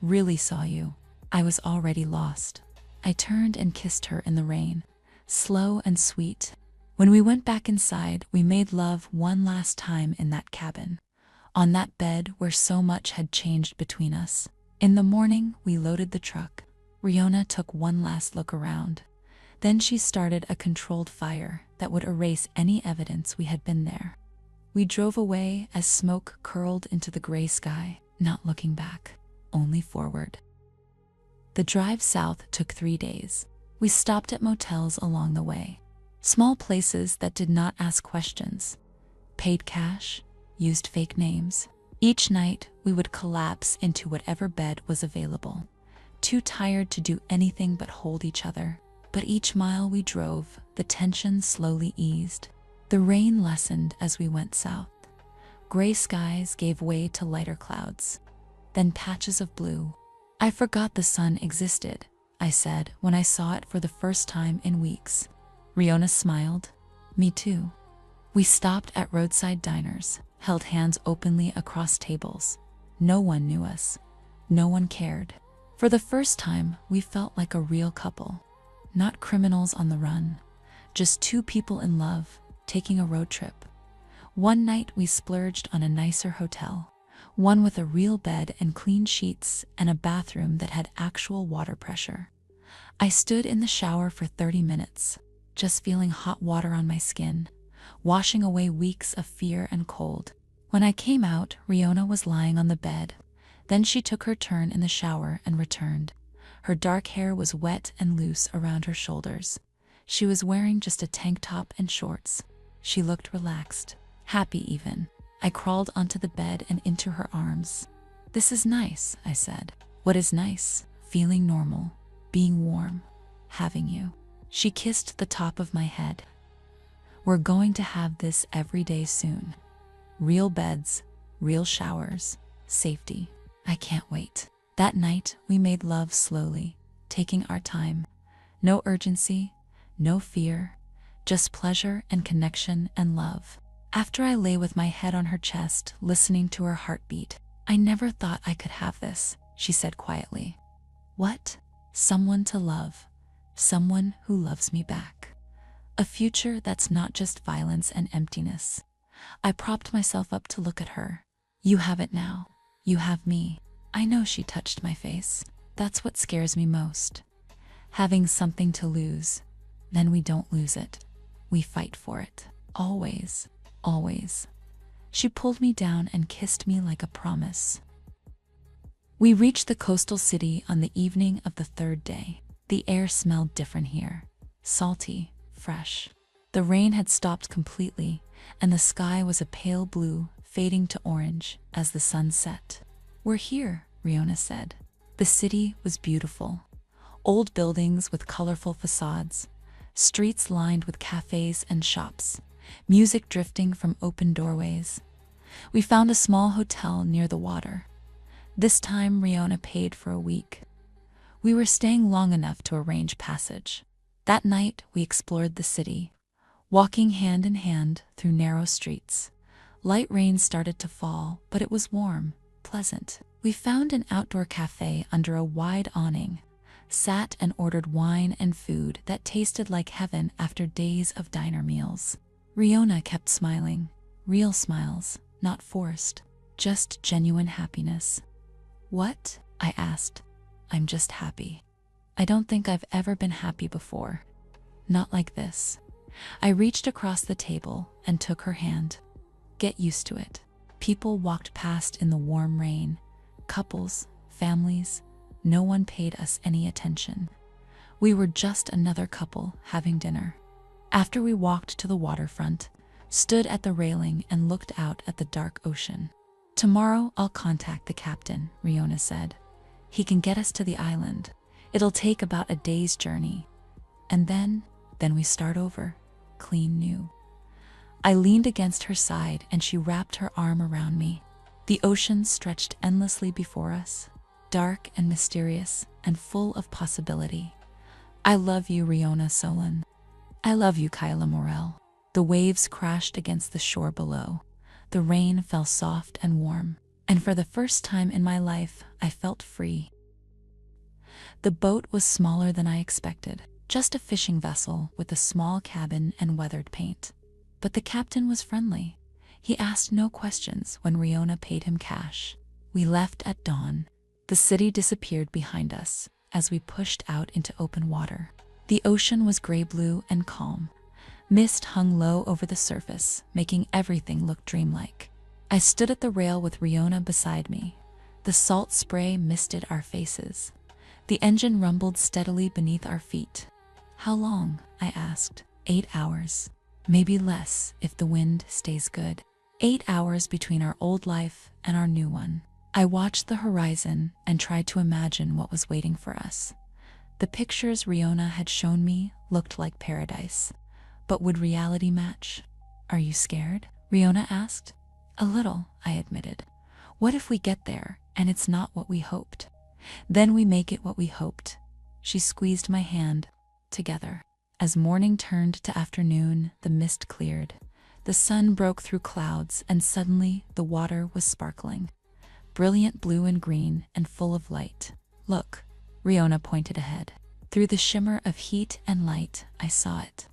really saw you, I was already lost. I turned and kissed her in the rain, slow and sweet. When we went back inside, we made love one last time in that cabin, on that bed where so much had changed between us. In the morning, we loaded the truck. Riona took one last look around. Then she started a controlled fire that would erase any evidence we had been there. We drove away as smoke curled into the gray sky, not looking back, only forward. The drive south took 3 days. We stopped at motels along the way. Small places that did not ask questions. Paid cash, used fake names. Each night, we would collapse into whatever bed was available, too tired to do anything but hold each other. But each mile we drove, the tension slowly eased. The rain lessened as we went south. Gray skies gave way to lighter clouds, then patches of blue. I forgot the sun existed, I said when I saw it for the first time in weeks. Riona smiled. Me too. We stopped at roadside diners, held hands openly across tables. No one knew us. No one cared. For the first time, we felt like a real couple. Not criminals on the run. Just two people in love, taking a road trip. One night we splurged on a nicer hotel. One with a real bed and clean sheets and a bathroom that had actual water pressure. I stood in the shower for 30 minutes, just feeling hot water on my skin, washing away weeks of fear and cold. When I came out, Riona was lying on the bed. Then she took her turn in the shower and returned. Her dark hair was wet and loose around her shoulders. She was wearing just a tank top and shorts. She looked relaxed, happy even. I crawled onto the bed and into her arms. This is nice, I said. What is nice? Feeling normal, being warm, having you. She kissed the top of my head. We're going to have this every day soon. Real beds, real showers, safety. I can't wait. That night, we made love slowly, taking our time. No urgency, no fear, just pleasure and connection and love. After I lay with my head on her chest, listening to her heartbeat, I never thought I could have this, she said quietly. What? Someone to love. Someone who loves me back. A future that's not just violence and emptiness. I propped myself up to look at her. You have it now. You have me. I know, she touched my face. That's what scares me most. Having something to lose. Then we don't lose it. We fight for it. Always. Always. She pulled me down and kissed me like a promise. We reached the coastal city on the evening of the 3rd day. The air smelled different here. Salty, fresh. The rain had stopped completely, and the sky was a pale blue, fading to orange as the sun set. We're here, Riona said. The city was beautiful. Old buildings with colorful facades, streets lined with cafes and shops, music drifting from open doorways. We found a small hotel near the water. This time Riona paid for a week. We were staying long enough to arrange passage. That night we explored the city, walking hand in hand through narrow streets. Light rain started to fall, but it was warm, pleasant. We found an outdoor cafe under a wide awning, sat and ordered wine and food that tasted like heaven after days of diner meals. Riona kept smiling, real smiles, not forced, just genuine happiness. What? I asked. I'm just happy. I don't think I've ever been happy before. Not like this. I reached across the table and took her hand. Get used to it. People walked past in the warm rain. Couples, families. No one paid us any attention. We were just another couple having dinner. After we walked to the waterfront, stood at the railing and looked out at the dark ocean. Tomorrow I'll contact the captain, Riona said. He can get us to the island. It'll take about a day's journey. And then we start over, clean new. I leaned against her side and she wrapped her arm around me. The ocean stretched endlessly before us, dark and mysterious and full of possibility. I love you, Riona Solon. I love you, Kyla Morel. The waves crashed against the shore below. The rain fell soft and warm, and for the first time in my life, I felt free. The boat was smaller than I expected, just a fishing vessel with a small cabin and weathered paint. But the captain was friendly. He asked no questions when Riona paid him cash. We left at dawn. The city disappeared behind us as we pushed out into open water. The ocean was gray-blue and calm. Mist hung low over the surface, making everything look dreamlike. I stood at the rail with Riona beside me. The salt spray misted our faces. The engine rumbled steadily beneath our feet. How long? I asked. 8 hours. Maybe less if the wind stays good. 8 hours between our old life and our new one. I watched the horizon and tried to imagine what was waiting for us. The pictures Riona had shown me looked like paradise. But would reality match? Are you scared? Riona asked. A little, I admitted. What if we get there and it's not what we hoped? Then we make it what we hoped. She squeezed my hand. Together. As morning turned to afternoon, the mist cleared. The sun broke through clouds and suddenly the water was sparkling. Brilliant blue and green and full of light. Look, Riona pointed ahead. Through the shimmer of heat and light, I saw it.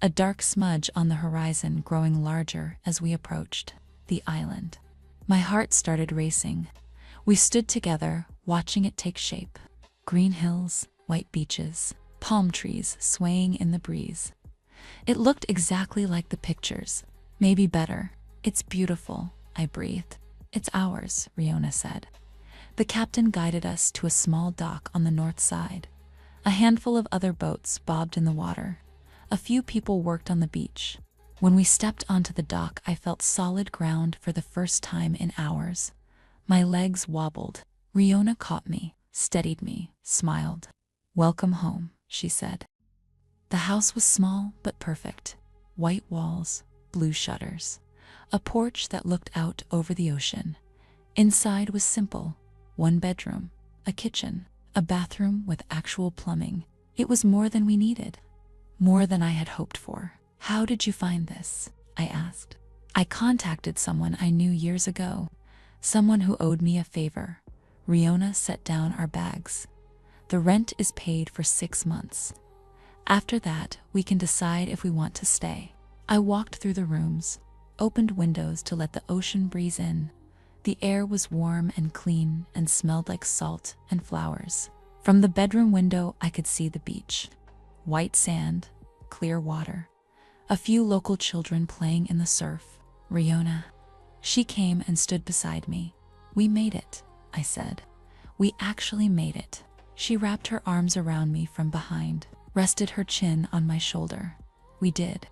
A dark smudge on the horizon growing larger as we approached the island. My heart started racing. We stood together, watching it take shape. Green hills, white beaches, palm trees swaying in the breeze. It looked exactly like the pictures, maybe better. It's beautiful, I breathed. It's ours, Riona said. The captain guided us to a small dock on the north side. A handful of other boats bobbed in the water. A few people worked on the beach. When we stepped onto the dock, I felt solid ground for the first time in hours. My legs wobbled. Riona caught me, steadied me, smiled. Welcome home, she said. The house was small but perfect. White walls, blue shutters. A porch that looked out over the ocean. Inside was simple. 1 bedroom, a kitchen, a bathroom with actual plumbing. It was more than we needed. More than I had hoped for. How did you find this? I asked. I contacted someone I knew years ago. Someone who owed me a favor. Riona set down our bags. The rent is paid for 6 months. After that, we can decide if we want to stay. I walked through the rooms, opened windows to let the ocean breeze in. The air was warm and clean and smelled like salt and flowers. From the bedroom window, I could see the beach. White sand, clear water. A few local children playing in the surf. Riona. She came and stood beside me. We made it, I said. We actually made it. She wrapped her arms around me from behind, rested her chin on my shoulder. We did.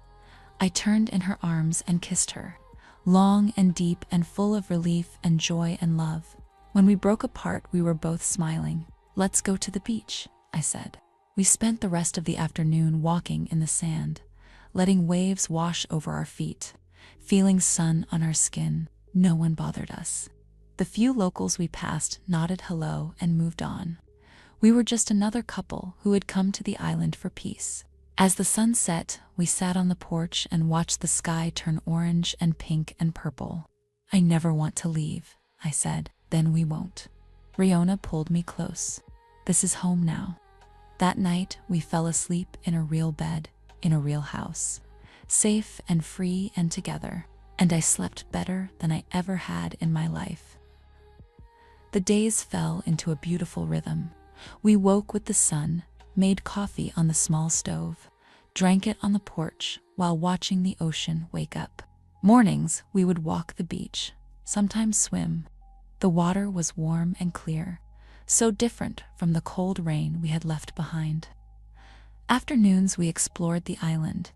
I turned in her arms and kissed her, long and deep and full of relief and joy and love. When we broke apart, we were both smiling. Let's go to the beach, I said. We spent the rest of the afternoon walking in the sand, letting waves wash over our feet, feeling sun on our skin. No one bothered us. The few locals we passed nodded hello and moved on. We were just another couple who had come to the island for peace. As the sun set, we sat on the porch and watched the sky turn orange and pink and purple. I never want to leave, I said. Then we won't. Riona pulled me close. This is home now. That night, we fell asleep in a real bed, in a real house, safe and free and together, and I slept better than I ever had in my life. The days fell into a beautiful rhythm. We woke with the sun, made coffee on the small stove, drank it on the porch while watching the ocean wake up. Mornings, we would walk the beach, sometimes swim. The water was warm and clear, so different from the cold rain we had left behind. Afternoons, we explored the island,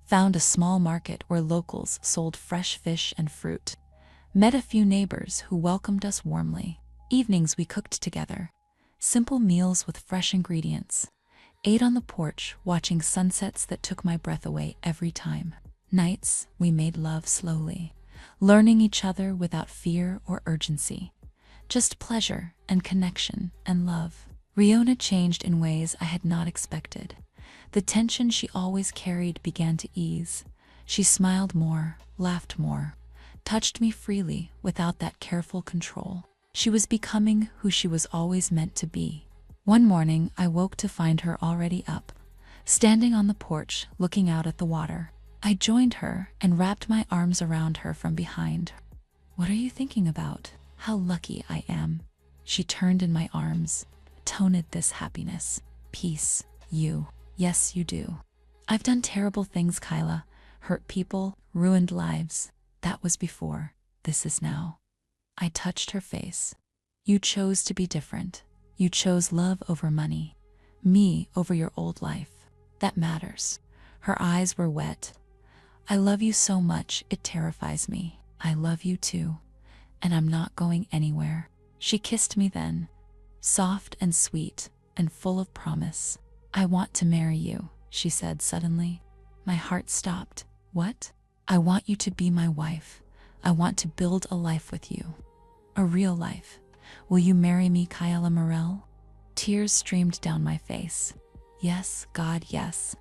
found a small market where locals sold fresh fish and fruit, met a few neighbors who welcomed us warmly. Evenings, we cooked together, simple meals with fresh ingredients, ate on the porch watching sunsets that took my breath away every time. Nights, we made love slowly, learning each other without fear or urgency. Just pleasure and connection and love. Riona changed in ways I had not expected. The tension she always carried began to ease. She smiled more, laughed more, touched me freely without that careful control. She was becoming who she was always meant to be. One morning, I woke to find her already up, standing on the porch looking out at the water. I joined her and wrapped my arms around her from behind. "What are you thinking about? How lucky I am." She turned in my arms, toned this happiness. "Peace, you. Yes, you do. I've done terrible things, Kyla. Hurt people, ruined lives. That was before. This is now." I touched her face. "You chose to be different. You chose love over money. Me over your old life. That matters." Her eyes were wet. "I love you so much, it terrifies me. I love you too. And I'm not going anywhere." She kissed me then, soft and sweet and full of promise. "I want to marry you," she said suddenly. My heart stopped. "What?" "I want you to be my wife. I want to build a life with you. A real life. Will you marry me, Kyla Morel?" Tears streamed down my face. Yes, God, yes.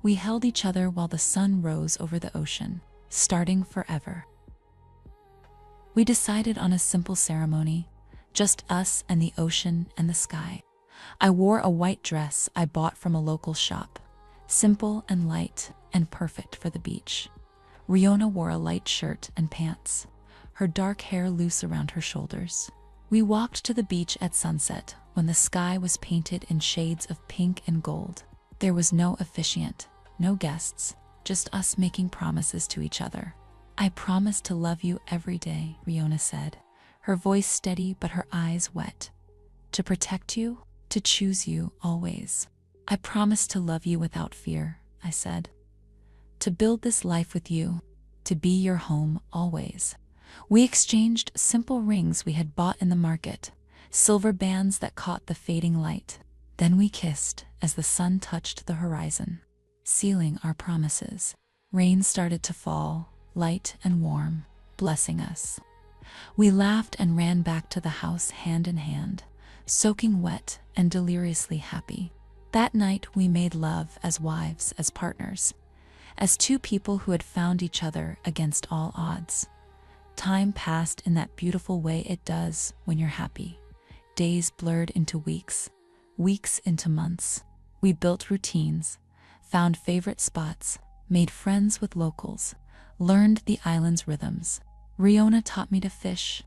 We held each other while the sun rose over the ocean, starting forever. We decided on a simple ceremony, just us and the ocean and the sky. I wore a white dress I bought from a local shop, simple and light and perfect for the beach. Riona wore a light shirt and pants, her dark hair loose around her shoulders. We walked to the beach at sunset when the sky was painted in shades of pink and gold. There was no officiant, no guests, just us making promises to each other. "I promise to love you every day," Riona said, her voice steady but her eyes wet. "To protect you, to choose you always." "I promise to love you without fear," I said. "To build this life with you, to be your home always." We exchanged simple rings we had bought in the market, silver bands that caught the fading light. Then we kissed as the sun touched the horizon, sealing our promises. Rain started to fall, light and warm, blessing us. We laughed and ran back to the house hand in hand, soaking wet and deliriously happy. That night we made love as wives, as partners, as two people who had found each other against all odds. Time passed in that beautiful way it does when you're happy. Days blurred into weeks, weeks into months. We built routines, found favorite spots, made friends with locals, learned the island's rhythms. Riona taught me to fish.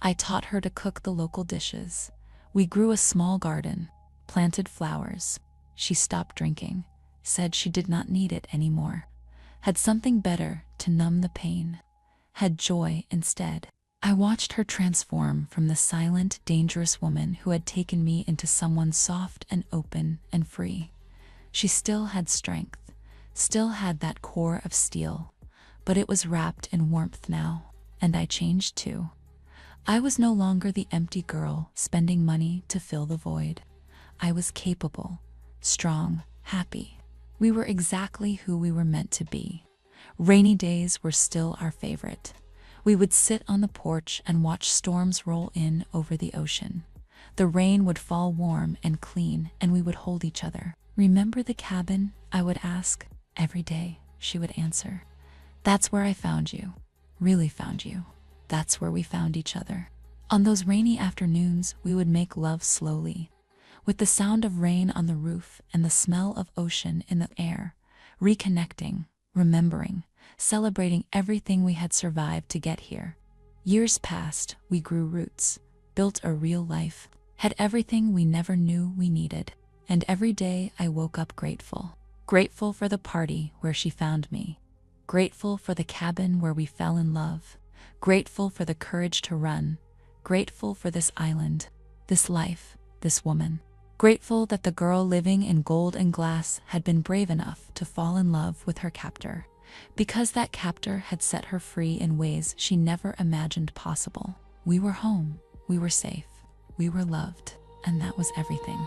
I taught her to cook the local dishes. We grew a small garden, planted flowers. She stopped drinking, said she did not need it anymore, had something better to numb the pain, had joy instead. I watched her transform from the silent, dangerous woman who had taken me into someone soft and open and free. She still had strength, still had that core of steel, but it was wrapped in warmth now, and I changed too. I was no longer the empty girl spending money to fill the void. I was capable, strong, happy. We were exactly who we were meant to be. Rainy days were still our favorite. We would sit on the porch and watch storms roll in over the ocean. The rain would fall warm and clean, and we would hold each other. "Remember the cabin?" I would ask. "Every day," she would answer. "That's where I found you. Really found you. That's where we found each other." On those rainy afternoons, we would make love slowly, with the sound of rain on the roof and the smell of ocean in the air, reconnecting, remembering, celebrating everything we had survived to get here. Years passed, we grew roots, built a real life, had everything we never knew we needed. And every day I woke up grateful. Grateful for the party where she found me. Grateful for the cabin where we fell in love. Grateful for the courage to run. Grateful for this island, this life, this woman. Grateful that the girl living in gold and glass had been brave enough to fall in love with her captor, because that captor had set her free in ways she never imagined possible. We were home, we were safe, we were loved, and that was everything.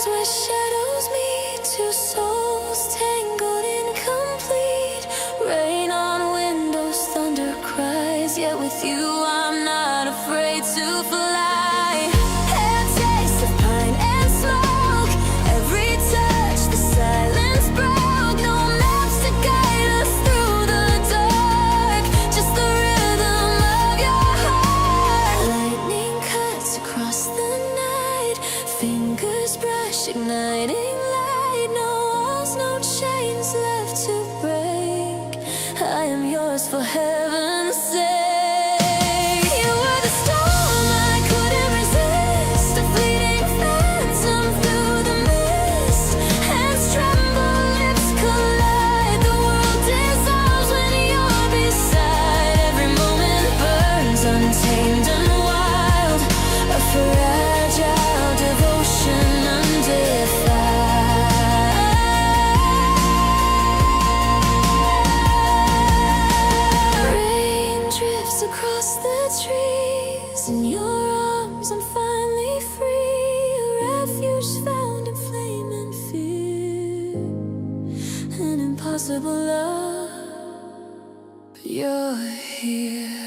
where shadows meet, two souls tangled incomplete. Rain on windows, thunder cries, yet with you I'm not afraid to fly. Air taste of pine and smoke, every touch the silence broke. No maps to guide us through the dark, just the rhythm of your heart. Lightning cuts across the night, fingers brush igniting light. No walls, no chains left to break. I am yours for heaven's sake. You were the storm I couldn't resist, a fleeting phantom through the mist. Hands tremble, lips collide, the world dissolves when you're beside. Every moment burns untamed and wild, a fragile devotion undefined. Rain drifts across the trees, in your arms I'm finally free. A refuge found in flame and fear, an impossible love, but you're here.